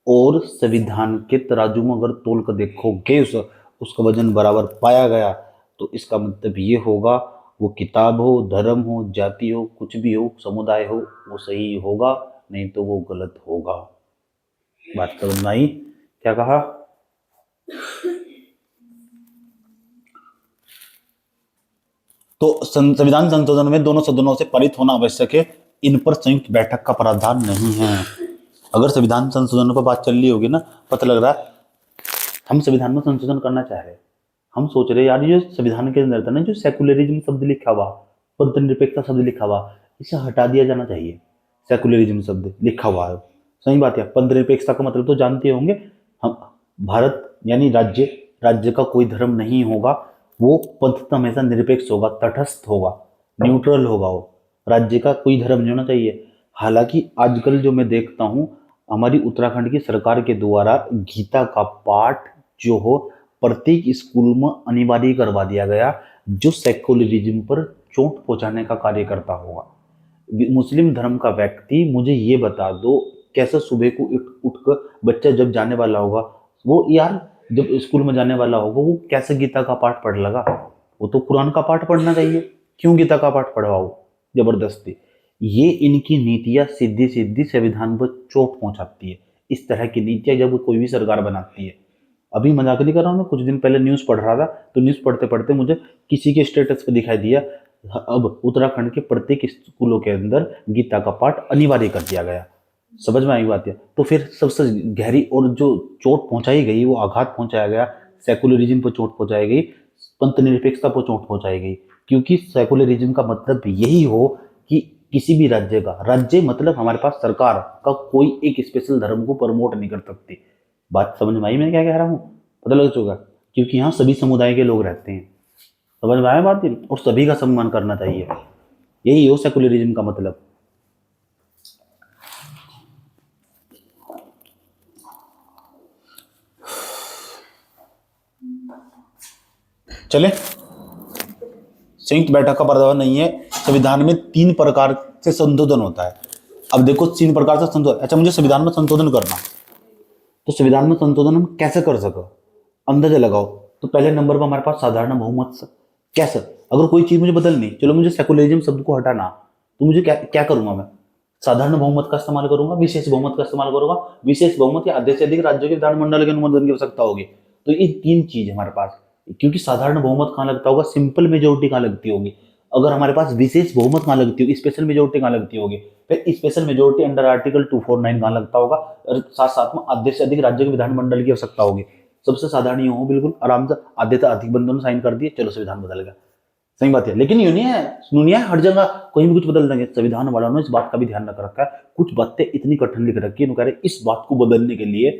और संविधान के तराजू में अगर तोल कर देखोगे, उसका वजन बराबर पाया गया, तो इसका मतलब ये होगा वो किताब हो, धर्म हो, जाति हो, कुछ भी हो, समुदाय हो, वो सही होगा, नहीं तो वो गलत होगा। बात समझ में आई? क्या कहा? तो संविधान संशोधन में दोनों सदनों से पारित होना आवश्यक है, इन पर संयुक्त बैठक का प्रावधान नहीं है। अगर संविधान संशोधन पर बात चल रही होगी ना, पता लग रहा है हम संविधान में संशोधन करना चाह रहे हैं, हम सोच रहे यार ये संविधान के अंदर था ना जो सेकुलरिज्म शब्द लिखा हुआ, पंथ निरपेक्षता शब्द लिखा हुआ, इसे हटा दिया जाना चाहिए। सेकुलरिज्म शब्द लिखा हुआ है। सही बात है। पंथ निरपेक्षता का मतलब तो जानते होंगे, हम भारत यानी राज्य का कोई धर्म नहीं होगा, वो पंथ हमेशा निरपेक्ष होगा, तटस्थ होगा, न्यूट्रल होगा, वो राज्य का कोई धर्म नहीं होना चाहिए। हालांकि आजकल जो मैं देखता हूँ, हमारी उत्तराखंड की सरकार के द्वारा गीता का पाठ जो हो प्रत्येक स्कूल में अनिवार्य करवा दिया गया, जो सेकुलरिज्म पर चोट पहुंचाने का कार्य करता होगा। मुस्लिम धर्म का व्यक्ति मुझे ये बता दो, कैसे सुबह को उठकर बच्चा जब जाने वाला होगा, वो यार जब स्कूल में जाने वाला होगा, वो कैसे गीता का पाठ पढ़ लगा? वो तो कुरान का पाठ पढ़ना चाहिए, क्यों गीता का पाठ पढ़वाओ जबरदस्ती? ये इनकी नीतियां सीधी सीधी संविधान पर चोट पहुंचाती है। इस तरह की नीतियां जब कोई भी सरकार बनाती है, अभी मजाक नहीं कर रहा हूँ मैं, कुछ दिन पहले न्यूज़ पढ़ रहा था, तो न्यूज़ पढ़ते पढ़ते मुझे किसी के स्टेटस पर दिखाई दिया, अब उत्तराखंड के प्रत्येक स्कूलों के अंदर गीता का पाठ अनिवार्य कर दिया गया। समझ में आई बात है? तो फिर सबसे गहरी और जो चोट पहुंचाई गई, वो आघात पहुंचाया गया, सेकुलरिज्म पर चोट पहुंचाई गई, पंथ निरपेक्षता पर चोट पहुंचाई गई। क्योंकि सेकुलरिज्म का मतलब यही हो कि किसी भी राज्य मतलब हमारे पास सरकार का कोई एक स्पेशल धर्म को प्रमोट नहीं कर सकती। बात समझ में आई मैं क्या कह रहा हूँ? पता लग चुका? क्योंकि यहाँ सभी समुदाय के लोग रहते हैं। समझ में आया बात? और सभी का सम्मान करना चाहिए, यही हो सेकुलरिज्म का मतलब। चले, संयुक्त बैठक का प्रावधान नहीं है। संविधान में 3 प्रकार से संशोधन होता है। अब देखो 3 प्रकार से संशोधन। अच्छा, मुझे संविधान में संशोधन करना, तो संविधान में संशोधन हम कैसे कर सको, अंदाजा लगाओ। तो पहले नंबर पर हमारे पास साधारण बहुमत से। कैसे? अगर कोई चीज मुझे बदलनी, चलो मुझे सेकुलरिज्म शब्द को हटाना, तो मुझे क्या करूंगा मैं? साधारण बहुमत का इस्तेमाल करूंगा, विशेष बहुमत का इस्तेमाल करूंगा। विशेष बहुमत या आधे से अधिक राज्यों के विधानमंडल के अनुमोदन की आवश्यकता होगी। तो ये तीन चीज हमारे पास, क्योंकि साधारण बहुमत कहाँ लगता होगा, सिंपल मेजोरिटी कहाँ लगती होगी। अगर हमारे पास विशेष बहुमत कहाँ लगती होगी, स्पेशल मेजोरिटी कहाँ लगती होगी। फिर स्पेशल मेजोरिटी अंडर आर्टिकल 249 कहाँ लगता होगा, और साथ साथ में आधे से अधिक राज्यों के विधानमंडल की आवश्यकता होगी। सबसे साधारण ये हो, बिल्कुल आराम से आधे से अधिक बंदों ने साइन कर दिए, चलो संविधान बदल गया। सही बात है, लेकिन यूं नहीं है, सुनिए, हर जगह कोई भी कुछ बदल देंगे। संविधान वालों ने इस बात का भी ध्यान रख रखा है, कुछ बातें इतनी कठिन लिख रखी है, कह रहे इस बात को बदलने के लिए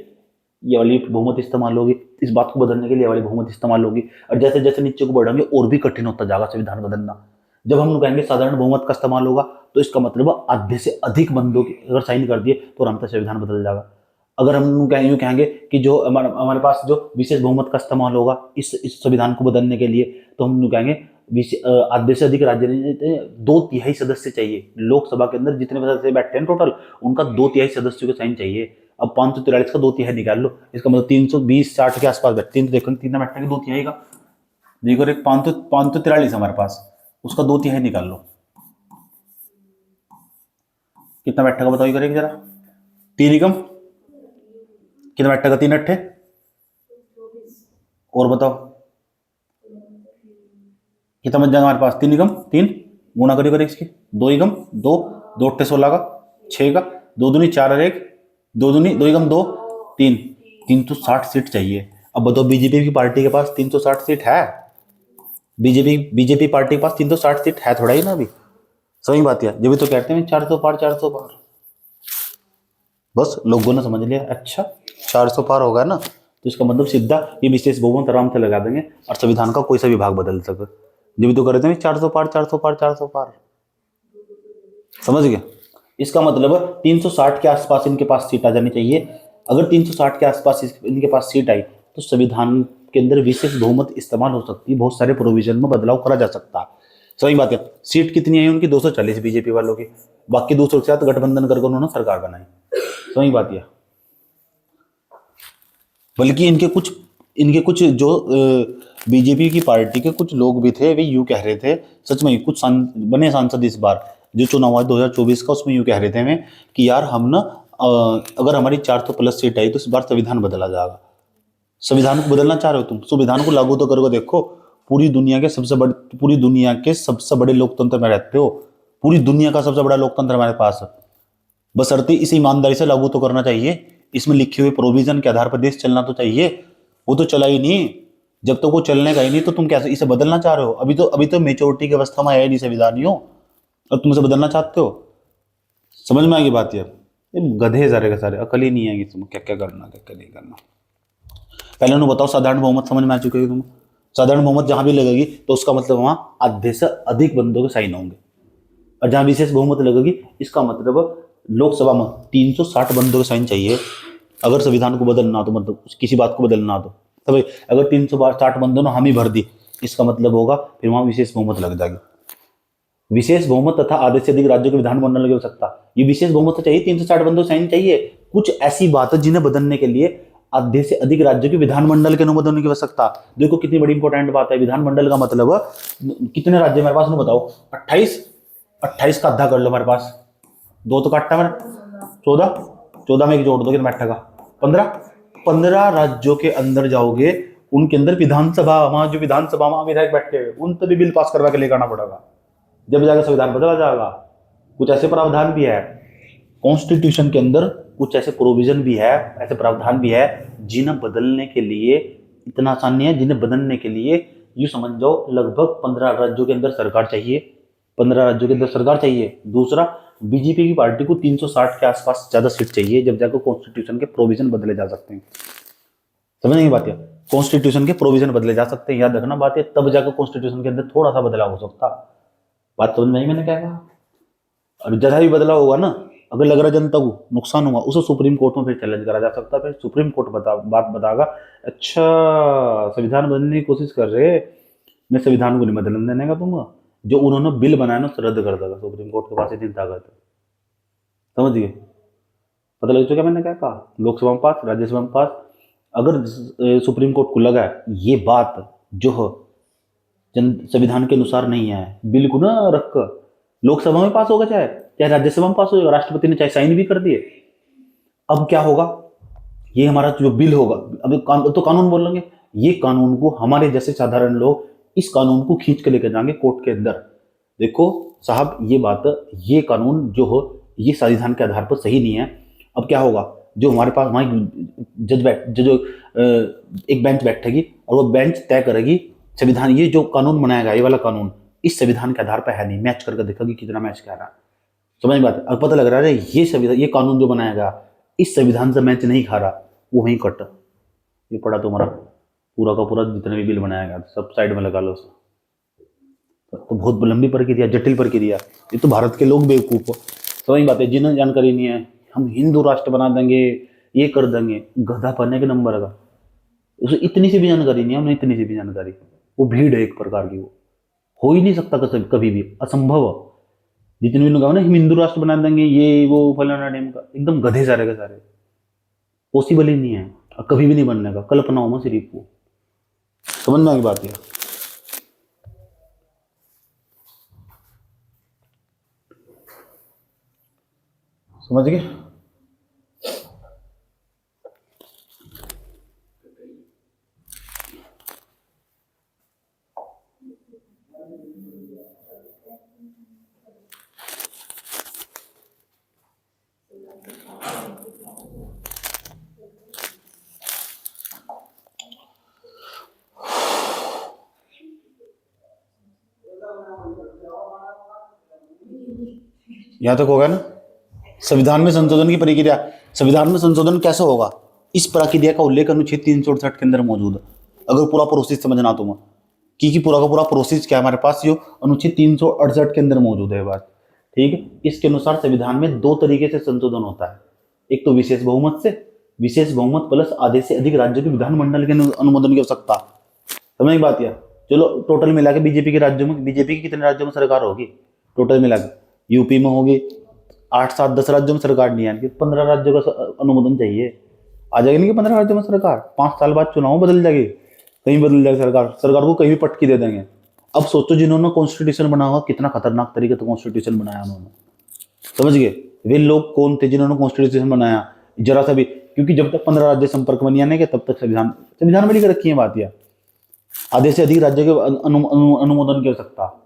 ये वाली बहुमत इस्तेमाल होगी, इस बात को बदलने के लिए ये वाली बहुमत इस्तेमाल होगी। और जैसे जैसे नीचे को बढ़ेंगे और भी कठिन होता जाएगा संविधान बदलना। जब हम कहेंगे साधारण बहुमत का इस्तेमाल होगा, तो इसका मतलब आधे से अधिक बंदों की अगर साइन कर दिए तो आराम से संविधान बदल जाएगा। अगर हम यूं कहेंगे कि जो हमारे पास जो विशेष बहुमत का इस्तेमाल होगा इस संविधान को बदलने के लिए, तो हम यूं कहेंगे आधे से अधिक राज्य ने 2/3 सदस्य चाहिए। लोकसभा के अंदर जितने सदस्य बैठते हैं टोटल, उनका 2/3 सदस्यों के साइन चाहिए। अब 543 का 2/3 निकाल लो, इसका मतलब 320-60 के आसपास बैठते हैं। तो देखो तीन बैठने के 2/3 का, देखो एक 543 हमारे पास, उसका 2/3 निकाल लो, कितना बैठेगा बताओ करेंगे जरा। 3 एकम कितना बैठेगा, 3 अट्ठे, और बताओ कितना बच जाएगा हमारे पास। 3 एकम 3 गुणा करिए इसकी, 2 एकम 2, 2 अट्ठे 16 का, 6 का, 2 दूनी 4 और 1, 2 दूनी 2 एकम 2, 3, 360 सीट चाहिए। अब बताओ बीजेपी की पार्टी के पास 360 सीट है? बीजेपी पार्टी के पास 360 सीट है थोड़ा ही ना अभी। सही बात है, जब भी तो कहते हैं 400 पार 400 पार, बस लोगों ने समझ लिया अच्छा 400 पार होगा ना, तो इसका मतलब सीधा ये विशेष बहुमत आराम से लगा देंगे और संविधान का कोई सा भी भाग बदल सके। जब भी तो कहते हैं 400 पार 400 पार 400 पार, समझ गए। इसका मतलब 360 के आसपास इनके पास सीट आ जानी चाहिए। अगर 360 के आसपास इनके पास सीट आई तो संविधान के अंदर विशेष बहुमत इस्तेमाल हो सकती है, बहुत सारे प्रोविजन में बदलाव करा जा सकता है। सही बात है। सीट कितनी आई उनकी, 240 बीजेपी वालों की, बाकी दूसरों के साथ गठबंधन करके उन्होंने सरकार बनाई। सही बात है। बल्कि इनके कुछ जो बीजेपी की पार्टी के कुछ लोग भी थे, वे यूं कह रहे थे, सच में कुछ बने सांसद इस बार जो चुनाव हुआ 2024 का, उसमें यूं कह रहे थे मैं कि यार हम ना अगर हमारी 400 प्लस सीट आई तो इस बार संविधान बदला जाएगा। संविधान को बदलना चाह रहे हो तुम, संविधान को लागू तो करोगे। देखो पूरी दुनिया के सबसे बड़े लोकतंत्र में रहते हो, पूरी दुनिया का सबसे बड़ा लोकतंत्र हमारे पास, बशर्ते इसे ईमानदारी से लागू तो करना चाहिए। इसमें लिखे हुए प्रोविजन के आधार पर देश चलना तो चाहिए, वो तो चला ही नहीं। जब तक वो चलने का ही नहीं तो तुम कैसे इसे बदलना चाह रहे हो? अभी तो मेच्योरिटी की अवस्था में आया नहीं संविधान हो, और तुम इसे बदलना चाहते हो। समझ में आएगी बात यार, गधे सारे के सारे, अकल ही नहीं आएगी तुम्हें क्या क्या करना क्या नहीं करना। पहले उन्हें बताओ साधारण बहुमत समझ में आ चुके हो तुम। साधारण बहुमत जहां भी लगेगी तो उसका मतलब वहां आधे से अधिक बंदों के साइन होंगे, और जहां विशेष बहुमत लगेगी इसका मतलब लोकसभा में 360 बंदों के साइन चाहिए अगर संविधान को बदलना हो, तो मतलब किसी बात को बदलना हो तो भाई अगर 360 बंदों ने हामी भर दी, इसका मतलब होगा फिर वहां विशेष बहुमत लग जाएगी। विशेष बहुमत तथा आधे से अधिक राज्यों के विधानमंडल की आवश्यकता, ये विशेष बहुमत चाहिए, 360 बंदों साइन चाहिए। कुछ ऐसी बात है जिन्हें बदलने के लिए आधे से अधिक राज्यों के विधानमंडल के अनुमोदन की आवश्यकता। देखो कितनी बड़ी इंपॉर्टेंट बात है। विधानमंडल का मतलब कितने राज्य मेरे पास बताओ, 28 का आधा कर लो हमारे पास, 2 तो काटता मैंने, 14 में एक जोड़ दो कितना बैठेगा, 15 राज्यों के अंदर जाओगे, उनके अंदर विधानसभा, वहां जो विधानसभा में विधायक बैठे हुए उन तभी बिल पास करवा के लेकर आना पड़ेगा, जब जाकर संविधान बदला जाएगा। कुछ ऐसे प्रावधान भी है कॉन्स्टिट्यूशन के अंदर, कुछ ऐसे प्रोविजन भी है, ऐसे प्रावधान भी है जिन्हें बदलने के लिए इतना आसान नहीं है। जिन्हें बदलने के लिए यूं समझ जाओ लगभग 15 राज्यों के अंदर सरकार चाहिए, 15 राज्यों के अंदर सरकार चाहिए। दूसरा, बीजेपी की पार्टी को 360 के आसपास ज्यादा सीट चाहिए, जब जाकर कॉन्स्टिट्यूशन के प्रोविजन बदले जा सकते हैं। समझ नहीं बात है, कॉन्स्टिट्यूशन के प्रोविजन बदले जा सकते हैं, याद रखना बात है, तब जाकर कॉन्स्टिट्यूशन के अंदर थोड़ा सा बदलाव हो सकता। बात समझ में आई मैंने क्या कहा? और जैसा भी बदलाव होगा ना, अगर लग रहा जनता को नुकसान हुआ, उसे सुप्रीम कोर्ट में फिर चैलेंज करा जा सकता है। फिर सुप्रीम कोर्ट बात बताएगा, अच्छा संविधान बदलने की कोशिश कर रहे, मैं संविधान को नहीं बदलने देने का, तुम जो उन्होंने बिल बनाया ना रद्द कर देगा। सुप्रीम कोर्ट के पास इतनी ताकत है, समझिए। पता लग चुका मैंने क्या कहा? लोकसभा में पास, राज्यसभा में पास। अगर सुप्रीम कोर्ट को लगा ये बात जो संविधान के अनुसार नहीं है, बिल को ना रख कर लोकसभा में पास होगा चाहे चाहे राज्यसभा में पास हो जाएगा, राष्ट्रपति ने चाहे साइन भी कर दिए। अब क्या होगा, ये हमारा जो बिल होगा, अब तो कानून बोल लेंगे, ये कानून को हमारे जैसे साधारण लोग इस कानून को खींच के लेकर जाएंगे कोर्ट के अंदर। देखो साहब ये बात, ये कानून जो हो ये संविधान के आधार पर सही नहीं है। अब क्या होगा, जो हमारे पास वहाँ जो एक बेंच बैठेगी और वो बेंच तय करेगी संविधान, ये जो कानून बनाएगा ये वाला कानून इस संविधान के आधार पर है नहीं, मैच करके देखेगी कितना मैच कर रहा है। समझ बात है, और पता लग रहा है ये संविधान, ये कानून जो बनाएगा इस संविधान से मैच नहीं खा रहा, वो वहीं कट। ये पड़ा तुम्हारा पूरा का पूरा जितने भी बिल बनाएगा सब साइड में लगा लो। तो बहुत लंबी प्रक्रिया, जटिल प्रक्रिया। ये तो भारत के लोग बेवकूफ हो। समझ बात है, जिन्हें जानकारी नहीं है हम हिंदू राष्ट्र बना देंगे, ये कर देंगे, गधा पढ़ने के नंबर का। उसे इतनी सी भी जानकारी नहीं है, हमने इतनी सी भी जानकारी, वो भीड़ है एक प्रकार की, वो हो ही नहीं सकता कभी भी, असंभव। जितने भी लोग कहा ना हम हिंदू राष्ट्र बना देंगे, ये वो फलाना डेम का, एकदम गधे सारे के सारे, पॉसिबल ही नहीं है और कभी भी नहीं बनने का, कल्पनाओं में सिर्फ वो। समझ में आ गई बात है। समझ गए। यहां तक होगा ना। संविधान में संशोधन की प्रक्रिया, संविधान में संशोधन कैसे होगा, इस प्रक्रिया का उल्लेख अनुच्छेद 368 के अंदर मौजूद है। अगर पूरा प्रोसेस समझना तुम कि पूरा का पूरा प्रोसेस क्या हमारे पास, ये अनुच्छेद 368 के अंदर मौजूद है बात। ठीक है, इसके अनुसार संविधान में दो तरीके से संशोधन होता है। एक तो विशेष बहुमत से, विशेष बहुमत प्लस आधे से अधिक राज्यों के विधानमंडल के अनुमोदन की आवश्यकता। समझ बात यार। चलो टोटल मिला के बीजेपी के राज्यों में, बीजेपी की कितने राज्यों में सरकार होगी टोटल मिला के, यूपी में होगी 8, 7, 10 राज्यों में सरकार नहीं है, 15 राज्यों का अनुमोदन चाहिए। आ जाएगी नहीं कि 15 राज्यों में सरकार, 5 साल बाद चुनाव बदल जाएगी, कहीं बदल जाएगी सरकार को कहीं भी पटकी दे देंगे। अब सोचो जिन्होंने कॉन्स्टिट्यूशन बना हुआ, कितना खतरनाक तरीके से कॉन्स्टिट्यूशन बनाया उन्होंने। समझ गए, वे लोग कौन थे जिन्होंने कॉन्स्टिट्यूशन बनाया, जरा सा भी, क्योंकि जब तक 15 राज्य संपर्क में नहीं आने तब तक संविधान में लिख रखी है बात। यह आधे से अधिक राज्य के अनुमोदन की आवश्यकता।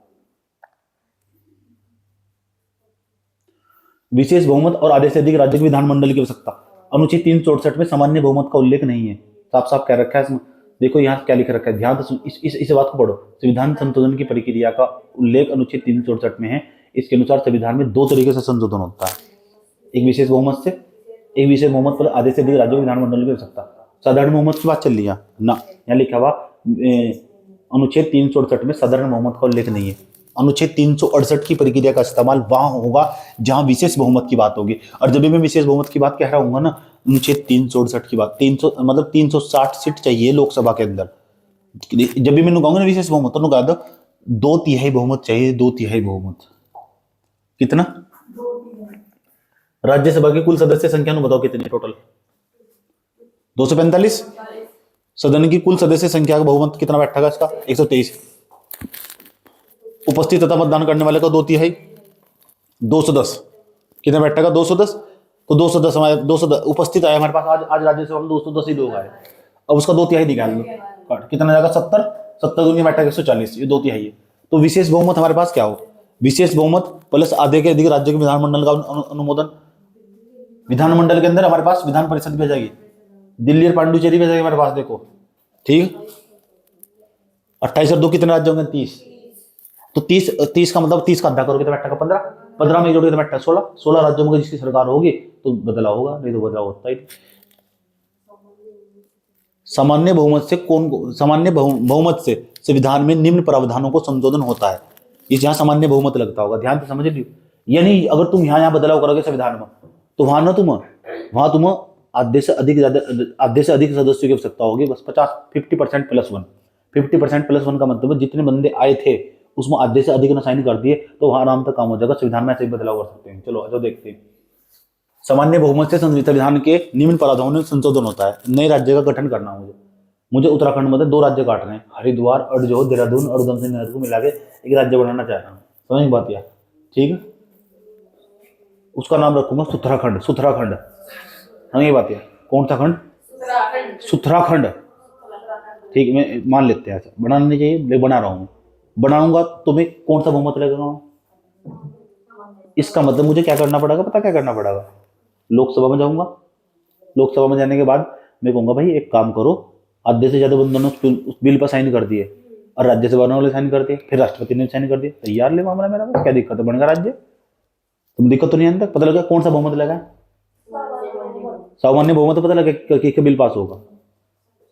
विशेष बहुमत और आधे से अधिक राज्य के विधानमंडल की आवश्यकता। अनुच्छेद 368 में सामान्य बहुमत का उल्लेख नहीं है, साफ साफ कह रखा है इसमें। देखो यहाँ क्या लिख रखा है, ध्यान से इस बात को पढ़ो। संविधान संशोधन की प्रक्रिया का उल्लेख अनुच्छेद 368 में है। इसके अनुसार संविधान में दो तरीके से संशोधन होता है, एक विशेष बहुमत से, एक विशेष बहुमत पर आधे से अधिक राज्यों के विधानमंडल की आवश्यकता। साधारण बहुमत की बात चल रही है ना, यहाँ लिखा हुआ अनुच्छेद 368 में साधारण बहुमत का उल्लेख नहीं है। अनुच्छेद 368 की प्रक्रिया का इस्तेमाल वहां होगा जहां विशेष बहुमत की बात होगी। और जब भी मैं विशेष बहुमत की बात कह रहा हूँ ना, अनुच्छेद 368 की बात, 300 मतलब 360 सीट चाहिए लोकसभा के अंदर। जब भी मैंने कहूंगा ना विशेष बहुमत, तो कह दो 2/3 बहुमत चाहिए, 2/3 बहुमत। कितना? राज्यसभा की कुल सदस्य संख्या बताओ कितनी टोटल? 245। सदन की कुल सदस्य संख्या का बहुमत कितना बैठेगा इसका? 123। उपस्थित तथा मतदान करने वाले का 2/3, 210। कितना बैठेगा? 210। तो 210 हमारे 210 उपस्थित आए हमारे पास। आज राज्यसभा में 210 ही लोग आए। अब उसका 2/3 निकाल लो, कितना जाएगा? 70 दुनिया बैठेगा 140, ये 2/3 है। तो विशेष बहुमत हमारे पास क्या हो? विशेष बहुमत प्लस आधे के अधिक राज्य के विधानमंडल का अनुमोदन। विधानमंडल के अंदर हमारे पास विधान परिषद भी आ जाएगी, दिल्ली और पांडुचेरी भी आ जाएगी हमारे पास। देखो ठीक, 28 और 2 कितने राज्य होंगे? 30। तो 30 का मतलब 30 का आधा करोगे तो बैठेगा 15 में जोड़ोगे तो बैठेगा 16 राज्यों में जिसकी सरकार होगी तो बदलाव होगा, नहीं तो बदलाव होता ही। सामान्य बहुमत से संविधान में निम्न प्रावधानों को संशोधन होता है। इस जहां सामान्य बहुमत लगता होगा, ध्यान से समझ लियो। यानी अगर तुम यहाँ बदलाव करोगे संविधान में, तो वहां तुम आधे से अधिक सदस्यों की आवश्यकता होगी, बस 50% +1। 50% +1 का मतलब जितने बंदे आए थे उसमें आधे से अधिक ने साइन कर दिए, तो वहां आराम से काम हो जाएगा। संविधान में ऐसे ही बदलाव कर सकते हैं। चलो जो देखते हैं, सामान्य बहुमत से संविधान के निम्न प्रावधानों में संशोधन होता है। नए राज्य का गठन करना, मुझे उत्तराखंड में 2 राज्य काटने हैं, हरिद्वार और जो देहरादून और उधमसिंह नगर को मिला के एक राज्य बनाना चाह रहा हूँ। समझ बात यार, ठीक है। उसका नाम रखूंगा सुथराखंड। सुथराखंड, हाँ ये बात है। कौन सा खंड? सुथराखंड। ठीक, मैं मान लेते हैं ऐसा। बनाना नहीं चाहिए, मैं बना रहा हूँ। बनाऊंगा तो मैं कौन सा बहुमत लगेगा? इसका मतलब मुझे क्या करना पड़ेगा, पता क्या करना पड़ेगा? लोकसभा में जाऊंगा। लोकसभा में जाने के बाद मैं कहूंगा भाई एक काम करो, आधे से ज्यादा बंदों ने उस बिल पर साइन कर दिए और राज्यसभा वाले साइन कर दिए, फिर राष्ट्रपति ने साइन कर दिया, तैयार ले मामला मेरा। क्या दिक्कत है, बन गया राज्य। तुम दिक्कत तो नहीं आने तक पता लगा कौन सा बहुमत लगा है? सामान्य बहुमत पता लगा कि बिल पास होगा।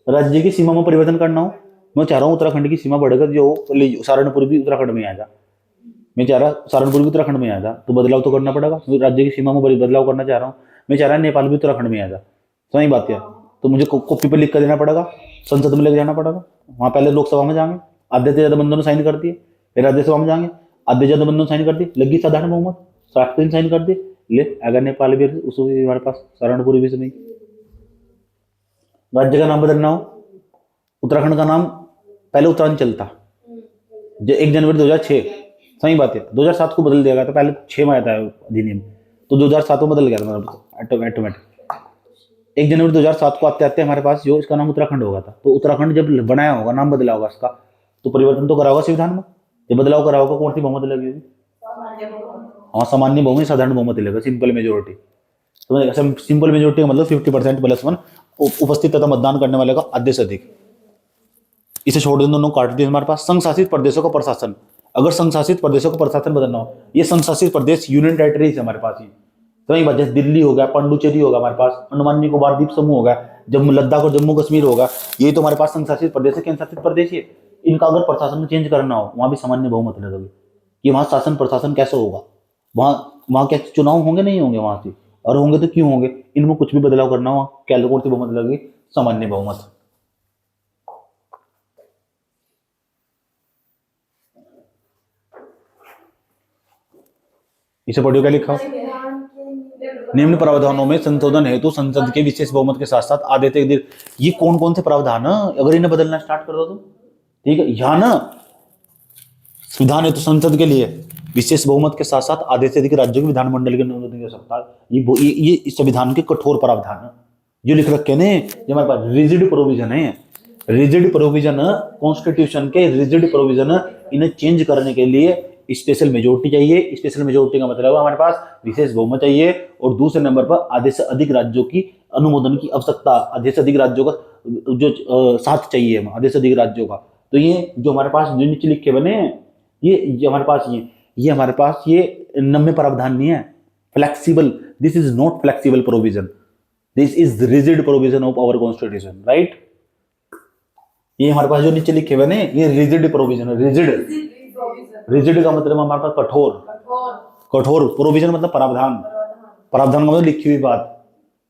राज्य की सीमा में परिवर्तन करना हो, मैं चाह रहा हूँ उत्तराखंड की सीमा बढ़कर जो सहारनपुर भी उत्तराखंड में आ जा। मैं चाह रहा सहारनपुर भी उत्तराखंड में आ जा, तो बदलाव तो करना पड़ेगा। राज्य की सीमा में बदलाव करना चाह रहा हूँ। मैं चाह रहा नेपाल भी उत्तराखंड में आ जा, सही बात है। तो मुझे कॉपी पर लिख कर देना पड़ेगा, संसद में लेकर जाना पड़ेगा। वहां पहले लोकसभा में जाएंगे, आधे से ज्यादा बंदों ने साइन कर दिए। फिर राज्यसभा में जाएंगे, आधे से ज्यादा बंदों ने साइन कर दिए, लगी साधारण बहुमत, राष्ट्रपति ने साइन कर दिए। ले अगर नेपाल भी उसको हमारे पास सहारनपुर भी से नहीं। राज्य का नाम बदलना हो, उत्तराखंड का नाम पहले उत्तरांचल था, 1 जनवरी 2006, सही बात है। 2007 को बदल दिया गया था, पहले 6 में आया था अधिनियम, तो 2007 में बदल गया था ऑटोमेटिक। 1 जनवरी 2007 को आते आते हमारे पास जो इसका नाम उत्तराखंड होगा था। तो उत्तराखंड जब बनाया होगा, नाम बदला होगा इसका, तो परिवर्तन तो करा होगा संविधान में। जब बदलाव करा होगा, कौन सी बहुमत लगी होगी? हाँ, सामान्य बहुमत, साधारण बहुमत लगेगा, सिंपल मेजोरिटी। तो सिंपल मेजोरिटी का मतलब 50% +1 उपस्थित तथा मतदान करने वाले का आधे से अधिक। इसे छोड़ दें, दोनों काट दिए। हमारे पास संघ शासित प्रदेशों का प्रशासन, अगर संघ शासित प्रदेशों का प्रशासन बदलना हो, ये संघ शासित प्रदेश यूनियन टेरिटरीज है हमारे पास। ये तो वही बात, जैसे दिल्ली हो गया, पांडुचेरी होगा हमारे पास, अंडमान निकोबार द्वीप समूह होगा, जम्मू लद्दाख और जम्मू कश्मीर होगा, ये तो हमारे पास संघ शासित प्रदेश है, केंद्र शासित प्रदेश है। इनका अगर प्रशासन चेंज करना हो, वहां भी सामान्य बहुमत लगेगी कि वहां शासन प्रशासन कैसे होगा, वहां वहां क्या चुनाव होंगे, नहीं होंगे वहां से, और होंगे तो क्यों होंगे, इनमें कुछ भी बदलाव करना हो, क्या कौन सी बहुमत लगेगी? सामान्य बहुमत। इसे पढ़ियो, क्या लिखा? निम्न प्रावधानों में संशोधन हेतु संसद के विशेष बहुमत के साथ साथ आधे से अधिक। ये कौन कौन से प्रावधान है? अगर इन्हें बदलना स्टार्ट कर दो तो ठीक है। यहाँ ना संविधान हेतु संसद के लिए विशेष बहुमत के साथ साथ आधे से अधिक राज्यों के विधानमंडल के अनुमोदन हो सकता है। ये इस संविधान के कठोर प्रावधान है जो लिख रखे हैं। ये हमारे पास रिजिड प्रोविजन है, रिजिड प्रोविजन, कॉन्स्टिट्यूशन के रिजिड प्रोविजन। इन्हें चेंज करने के लिए स्पेशल मेजोरिटी चाहिए। स्पेशल मेजोरिटी का मतलब है हमारे पास विशेष बहुमत चाहिए, और दूसरे नंबर पर आधे से अधिक राज्यों की अनुमोदन की आवश्यकता, आधे से अधिक राज्यों का जो साथ चाहिए, आधे से अधिक राज्यों का। तो ये जो हमारे पास जो नीचे लिखे बने हैं, ये हमारे पास ये हमारे पास ये नम्य प्रावधान नहीं है, flexible. This is not flexible provision, this is rigid provision of our constitution, right. ये हमारे पास जो नीचे लिखे हुए ने, ये रिजिड प्रोविजन है। रिजिड का मतलब हमारे पास कठोर, कठोर प्रोविजन मतलब प्रावधान, प्रावधान का मतलब लिखी हुई बात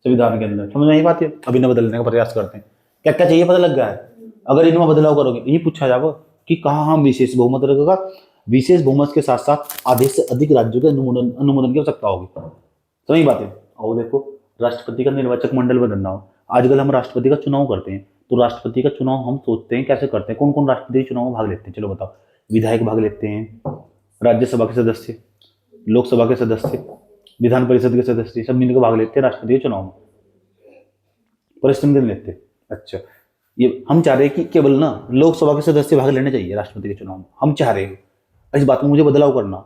संविधान के अंदर, समझ नहीं बात है। अभी न बदलने का प्रयास करते हैं, क्या क्या चाहिए पता लग गया है। अगर इनमें बदलाव करोगे, ये पूछा जाएगा कि कहाँ हम विशेष बहुमत रखेगा। विशेष बहुमत के साथ साथ आधे से अधिक राज्यों के अनुमोदन की आवश्यकता होगी, सही बात है। और देखो, राष्ट्रपति का निर्वाचक मंडल बदलना हो, आजकल हम राष्ट्रपति का चुनाव करते हैं, तो राष्ट्रपति का चुनाव हम सोचते हैं कैसे करते हैं, कौन कौन राष्ट्रपति चुनाव में भाग लेते हैं, चलो बताओ। विधायक भाग लेते हैं, राज्यसभा के सदस्य, लोकसभा के सदस्य, विधान परिषद के सदस्य, सब मिलकर भाग लेते हैं राष्ट्रपति के चुनाव में, परिश्रम दिन लेते हैं। अच्छा, ये हम चाह रहे हैं कि केवल ना लोकसभा के सदस्य भाग लेने चाहिए राष्ट्रपति के चुनाव में, हम चाह रहे हैं। इस बात में मुझे बदलाव करना,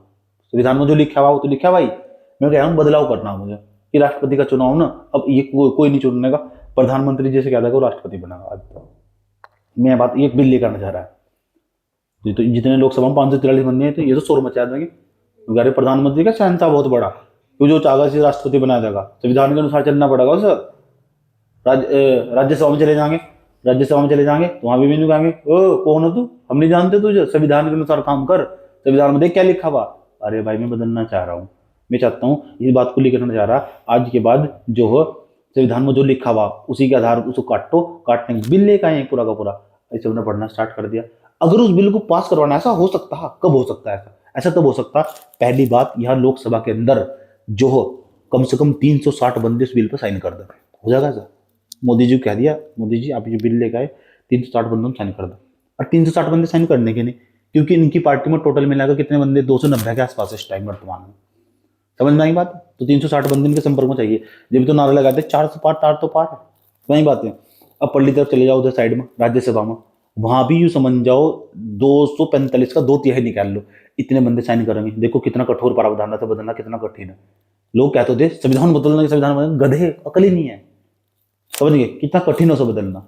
संविधान में जो लिखा हुआ वो तो लिखा भाई, मैं कह रहा हूँ बदलाव करना मुझे कि राष्ट्रपति का चुनाव ना अब ये कोई नहीं चुनने का, प्रधानमंत्री जैसे कहता है वो राष्ट्रपति बनेगा। आज मैं बात एक बिल लेकर चाह रहा है, तो जितने लोकसभा में 543 बंदे हैं, तो ये तो शोर मचा देंगे, क्योंकि प्रधानमंत्री का सहनता बहुत बड़ा, तो जो चाहेगा से राष्ट्रपति बना देगा, संविधान के अनुसार चलना पड़ेगा उसे। राज्यसभा में चले जाएंगे, राज्यसभा में चले जाएंगे तो वहां भी नहीं कहेंगे ओ कौन हो तू, हम नहीं जानते तुझे, संविधान के अनुसार काम कर, संविधान में देख क्या लिखा हुआ। अरे भाई मैं बदलना चाह रहा हूँ, मैं चाहता हूँ इस बात को लेकर चाह रहा, आज के बाद जो हो संविधान में जो लिखा हुआ उसी के आधार पर उसको काटो, काटने बिल लेकर आए पूरा का पूरा। ऐसे उन्होंने पढ़ना स्टार्ट कर दिया। अगर उस बिल को पास करवाना, ऐसा हो सकता है, कब हो सकता है ऐसा? ऐसा तब हो सकता, पहली बात यहाँ लोकसभा के अंदर जो हो कम से कम 360 बंदे उस बिल पर साइन कर दे, हो जाएगा ऐसा। मोदी जी कह दिया, मोदी जी आप जो बिल लेकर आए 360 बंदों में साइन कर दो, और 360 बंदे साइन करने के नहीं, क्योंकि इनकी पार्टी में टोटल मिलाकर कितने बंदे, 290 के आसपास इस टाइम वर्तमान में, समझ में आई बात। तो 360 बंदे इनके संपर्क में चाहिए। जब तो नारा लगाते 400 पार, तार तो पार है, वही बात है। अब पल्ली तरफ चले जाओ उधर साइड में राज्यसभा में, वहां भी यूं समझ जाओ 245 का 2/3 निकाल लो, इतने बंदे साइन करेंगे। देखो कितना कठोर प्रावधान था, बदलना कितना कठिन है। लोग कहते थे संविधान बदलना, संविधान बदलना, गधे, अकल ही नहीं है, समझ गए कितना कठिन हो उसे बदलना।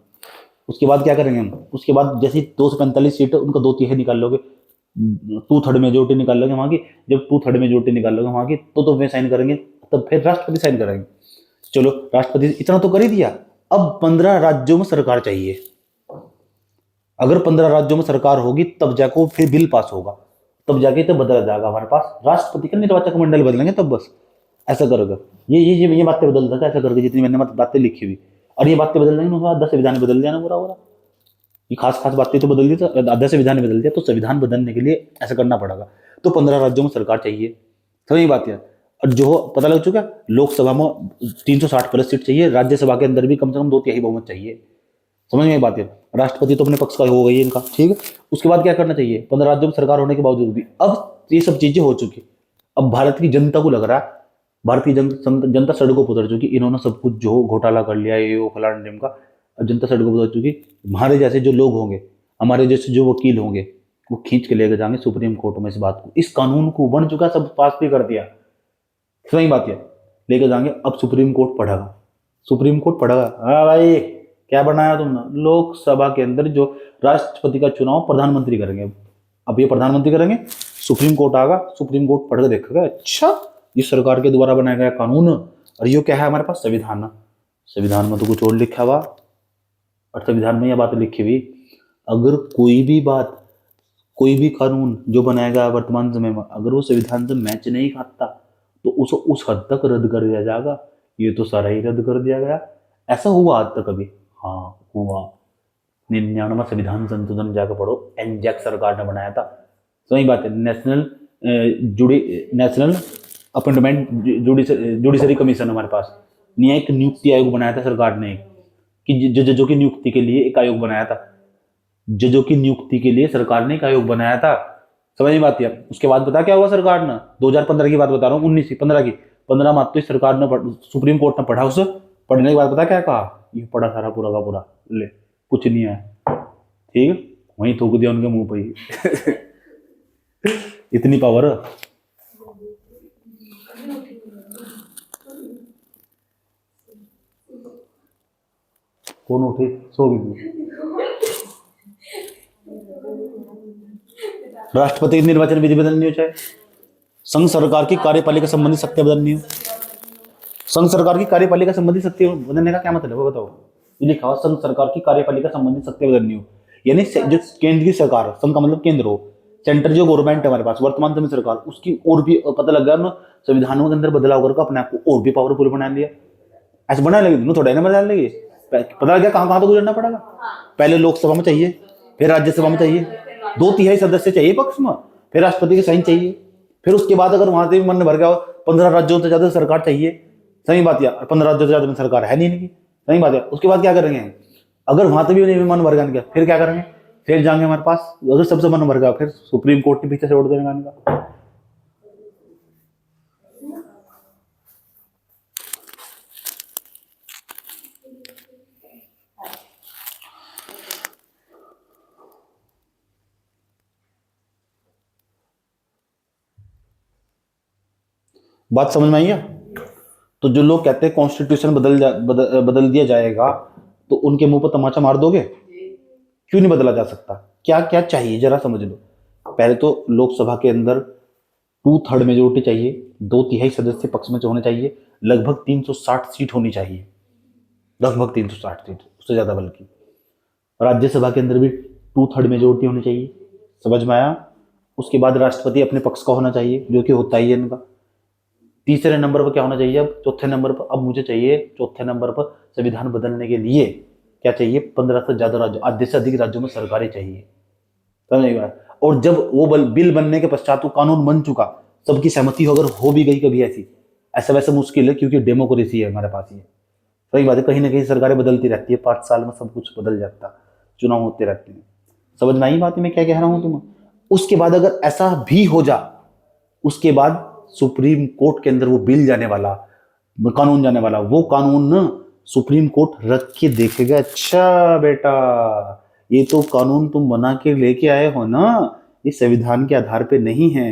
उसके बाद क्या करेंगे हम, उसके बाद जैसे 245 सीट उनका 2/3 निकाल लोगे, 2/3 मेजोरिटी निकाल लोगे वहां की। जब 2/3 मेजोरिटी निकाल लोगे वहां की, तो वे साइन करेंगे, तब फिर राष्ट्रपति साइन करेंगे। चलो राष्ट्रपति इतना तो कर ही दिया, अब 15 राज्यों में सरकार चाहिए। अगर 15 राज्यों में सरकार होगी तब जाकर फिर बिल पास होगा, तब जाके तो बदला जाएगा हमारे पास राष्ट्रपति का निर्वाचक मंडल बदलेंगे तब बस। ऐसा करोगे, ये बातें बदल देगा ऐसा करके, जितनी मैंने बातें लिखी हुई, और ये बातें बदल देंगे, 10 संविधान बदल दिया ना पूरा पूरा। ये खास बातें तो बदल दी, तो 10 संविधान बदल दिया, तो संविधान बदलने के लिए ऐसा करना पड़ेगा। तो 15 राज्यों में सरकार चाहिए, सही बात है। और जो पता लग चुका, लोकसभा में 360+ सीट चाहिए, राज्यसभा के अंदर भी कम से कम 2/3 बहुमत चाहिए, समझ में बात है। राष्ट्रपति तो अपने पक्ष का हो गई है इनका, ठीक है। उसके बाद क्या करना चाहिए, 15 राज्यों में सरकार होने के बावजूद भी अब ये सब चीजें हो चुकी। अब भारत की जनता को लग रहा है, भारतीय जनता सड़कों पर उतर चुकी, इन्होंने सब कुछ जो घोटाला कर लिया ये वो फलान डेम का, अब जनता सड़कों पर उतर चुकी। हमारे जैसे जो लोग होंगे, हमारे जैसे जो वकील होंगे, वो खींच के लेकर जाएंगे सुप्रीम कोर्ट में इस बात को, इस कानून को बन चुका, सब पास भी कर दिया, सही बात है, लेकर जाएंगे। अब सुप्रीम कोर्ट पढ़ेगा, सुप्रीम कोर्ट पढ़ेगा, हाँ भाई क्या बनाया तुमने, लोकसभा के अंदर जो राष्ट्रपति का चुनाव प्रधानमंत्री करेंगे, अब ये प्रधानमंत्री करेंगे, सुप्रीम कोर्ट आएगा, सुप्रीम कोर्ट पढ़ के देखेगा, अच्छा ये सरकार के द्वारा बनाया गया कानून, और ये क्या है हमारे पास संविधान, संविधान में तो कुछ और लिखा हुआ, और संविधान में यह बात लिखी हुई, अगर कोई भी बात, कोई भी कानून जो बनाएगा वर्तमान समय में, अगर वो संविधान से मैच नहीं खाता तो उसको उस हद तक रद्द कर दिया जाएगा। ये तो सारा ही रद्द कर दिया गया, ऐसा हुआ आज तक कभी? हाँ हुआ, 99वां संविधान संशोधन जाकर पढ़ो, एनजैक सरकार ने बनाया था, सही बात है। नेशनल अपॉइंटमेंट जुडिशरी कमीशन हमारे पास, न्यायिक नियुक्ति आयोग बनाया था सरकार ने, कि जजों की नियुक्ति के लिए एक आयोग बनाया था, जजों की नियुक्ति के लिए सरकार ने एक आयोग बनाया था, समझ में बात है। उसके बाद पता क्या हुआ, सरकार ने 2015 की बात बता रहा हूँ, 15 मात्र तो सरकार ने, सुप्रीम कोर्ट ने पढ़ा, उसे पढ़ने के बाद पता क्या कहा, ये पढ़ा सारा पूरा का पूरा, ले कुछ नहीं है, ठीक है, वहीं थूक दिया उनके मुंह पे ही इतनी पावर। कौन उठे, सो गई। राष्ट्रपति की निर्वाचन विधि बदलनी हो, चाहे संघ सरकार की कार्यपालिका संबंधी शक्तियां बदलनी हो। संघ सरकार की कार्यपालिका संबंधी शक्ति बदलने का क्या मतलब है बताओ, ये लिखा हुआ संघ सरकार की कार्यपालिका संबंधी शक्तियां बदलनी हो, यानी जो केंद्र की सरकार, संघ का मतलब केंद्र हो, सेंटर जो गवर्नमेंट है हमारे पास वर्तमान समय सरकार, उसकी और भी पता लग गया ना, संविधानों के अंदर बदलाव करके अपने आप को और भी पावरफुल बना लिया, ऐसे बना लेंगे थोड़ा ना बना लेंगे, पता लग गया कहाँ कहाँ तो गुजरना पड़ेगा। पहले लोकसभा में चाहिए, फिर राज्यसभा में चाहिए, 2/3 सदस्य चाहिए पक्ष में, फिर राष्ट्रपति के साइन चाहिए, फिर उसके बाद अगर वहां से भी मन भर गया 15 राज्यों से ज्यादा सरकार चाहिए, सही बात है, 15 राज्यों से ज्यादा में सरकार है नहीं इनकी, सही बात है। उसके बाद क्या करेंगे, अगर वहां से भी नहीं मन भर गया फिर क्या करेंगे, फिर जाएंगे हमारे पास, अगर सबसे मन भर गया फिर सुप्रीम कोर्ट के पीछे से वोट देंगे इनका। बात समझ में आई है? तो जो लोग कहते हैं कॉन्स्टिट्यूशन बदल दिया जाएगा, तो उनके मुंह पर तमाचा मार दोगे? क्यों नहीं बदला जा सकता, क्या क्या चाहिए जरा समझ लो। पहले तो लोकसभा के अंदर 2/3 मेजोरिटी चाहिए, 2/3 सदस्य पक्ष में होने चाहिए, लगभग 360 सीट होनी चाहिए, लगभग 360 सीट, उससे ज्यादा बल्कि। राज्यसभा के अंदर भी 2/3 मेजोरिटी होनी चाहिए, समझ में आया? उसके बाद राष्ट्रपति अपने पक्ष का होना चाहिए, जो कि होता ही है इनका। तीसरे नंबर पर क्या होना चाहिए, अब चौथे नंबर पर, अब मुझे चाहिए चौथे नंबर पर संविधान बदलने के लिए क्या चाहिए, 15 से ज्यादा राज्यों, आधे से अधिक राज्यों में सरकारें चाहिए, समझ में? और जब वो बिल बनने के पश्चात वो कानून बन चुका, सबकी सहमति अगर हो भी गई कभी ऐसी, ऐसा वैसे मुश्किल है क्योंकि डेमोक्रेसी है हमारे पास, ये सही बात है। कहीं ना कहीं सरकारें बदलती रहती है, 5 साल में सब कुछ बदल जाता, चुनाव होते रहते हैं, समझ में आई बात मैं क्या कह रहा हूं तुम्हें? उसके बाद अगर ऐसा भी हो जा, उसके बाद सुप्रीम कोर्ट के अंदर वो बिल जाने वाला, कानून जाने वाला, वो कानून ना सुप्रीम कोर्ट रख के देखेगा, अच्छा बेटा ये तो कानून तुम बना के लेके आए हो ना, ये संविधान के आधार पे नहीं है।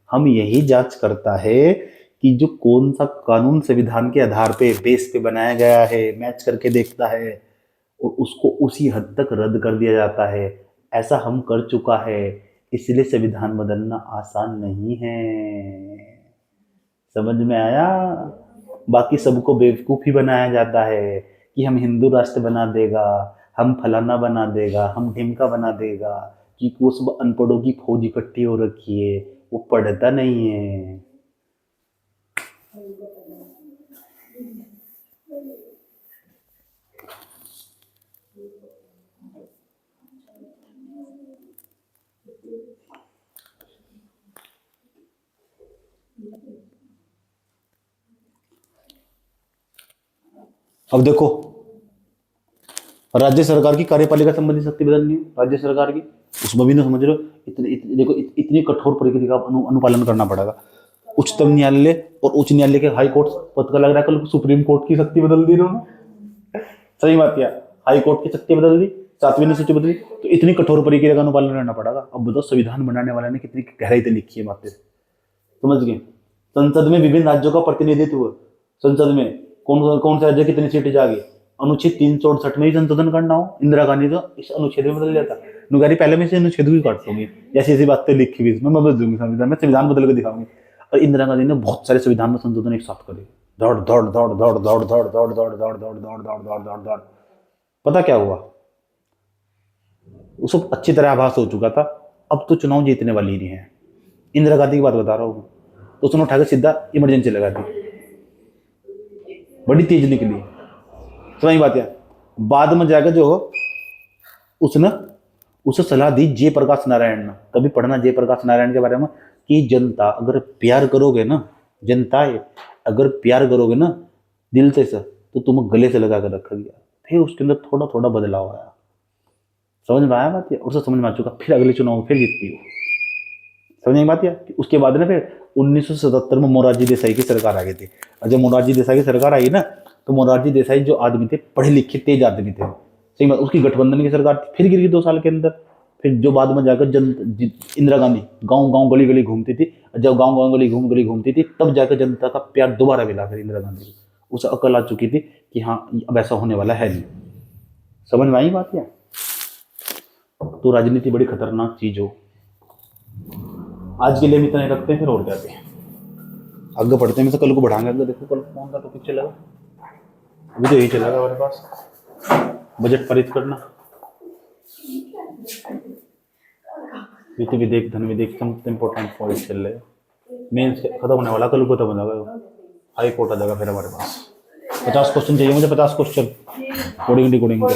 हम यही जांच करता है कि जो कौन सा कानून संविधान के आधार पे बेस पे बनाया गया है, मैच करके देखता है और उसको उसी हद तक रद्द कर दिया जाता है। ऐसा हम कर चुका है, इसलिए संविधान बदलना आसान नहीं है। समझ में आया? बाकी सबको बेवकूफ़ ही बनाया जाता है कि हम हिंदू राष्ट्र बना देगा, हम फलाना बना देगा, हम ढिमका बना देगा, क्योंकि वो सब अनपढ़ों की फौज इकट्ठी हो रखी है, वो पढ़ता नहीं है। अब देखो, राज्य सरकार की कार्यपालिका संबंधी शक्ति बदलनी है, राज्य सरकार की, उसमें भी ना समझ रहे हो, देखो इतनी कठोर प्रक्रिया का अनुपालन करना पड़ेगा। उच्चतम न्यायालय और उच्च न्यायालय के हाई कोर्ट, पता लग रहा है कल सुप्रीम कोर्ट की शक्ति बदल दी उन्होंने। सही बात क्या, हाई कोर्ट की शक्ति बदल दी, 7वीं अनुसूची बदली, तो इतनी कठोर प्रक्रिया का अनुपालन करना पड़ेगा। अब बताओ संविधान बनाने वाले ने कितनी गहराई से लिखी है बातें, समझ गए? संसद में विभिन्न राज्यों का प्रतिनिधित्व, संसद में कौन कौन से राज्य कितनी सीटें जागी, अनुच्छेद 368 में ही संशोधन करना हो, इंदिरा गांधी तो इस अनुच्छेद में बदल जाता। नुगारी पहले में से अनुच्छेद भी काट दूंगी, जैसी ऐसी बातें लिखी हुई इसमें मैं बदल दूंगी, संविधान में संविधान बदल के दिखाऊंगी। और इंदिरा गांधी ने बहुत सारे संविधान में संशोधन एक साथ करे, दौड़ दौड़ दौड़ दौड़ दौड़ दौड़ दौड़ दौड़ दौड़ दौड़ दौड़ दौड़ दौड़ दौड़ दौड़। पता क्या हुआ, उसको अच्छी तरह आभास हो चुका था अब तो चुनाव जीतने वाली नहीं है। इंदिरा गांधी की बात बता रहा हूँ, तो उसने उठाकर सीधा इमरजेंसी लगा दी, बड़ी तेज निकली। समझ बात है? बाद में जाकर जो उसने उसे सलाह दी जयप्रकाश नारायण ने, कभी पढ़ना जयप्रकाश नारायण के बारे में, कि जनता अगर प्यार करोगे ना, जनता अगर प्यार करोगे ना दिल से तो तुम गले से लगा कर रखा गया। फिर उसके अंदर थोड़ा थोड़ा बदलाव आया। समझ में आया बात है? और समझ में आ चुका, फिर अगले चुनाव में फिर जीतती हो। समझ में बात है? उसके बाद ना फिर 1977 में मोरारजी देसाई की सरकार आ गई थी, और जब मोरारजी देसाई की सरकार आई ना, तो मोरारजी देसाई जो आदमी थे, पढ़े लिखे तेज आदमी थे, सही बात, उसकी गठबंधन की सरकार फिर गिर गई 2 साल के अंदर। फिर जो बाद में जाकर इंदिरा गांधी गांव गांव गली गली घूमती थी, जब गांव गांव गली घूमती थी, तब जाकर जनता का प्यार दोबारा मिला फिर इंदिरा गांधी को। उसे अकल आ चुकी थी कि हाँ अब ऐसा होने वाला है नहीं। समझ में आई बात है? तो राजनीति बड़ी खतरनाक चीज हो। आज के लिए हम इतना ही रखते हैं, फिर और क्या हैं, आगे बढ़ते हैं। मैं तो कल को बढ़ाएंगे, आगे देखो कल कौन सा टॉपिक चलेगा। अभी तो यही चलेगा हमारे पास, बजट पारित करना, वित्त विधेयक, धन विधेयक, सब इंपॉर्टेंट पॉइंट चल रहे हैं। मेन खत्म होने वाला, कल को खत्म हो जाएगा, हाई कोर्ट आ जाएगा फिर हमारे पास। 50 क्वेश्चन चाहिए मुझे, 50 क्वेश्चन कोडिंग डिकोडिंग के।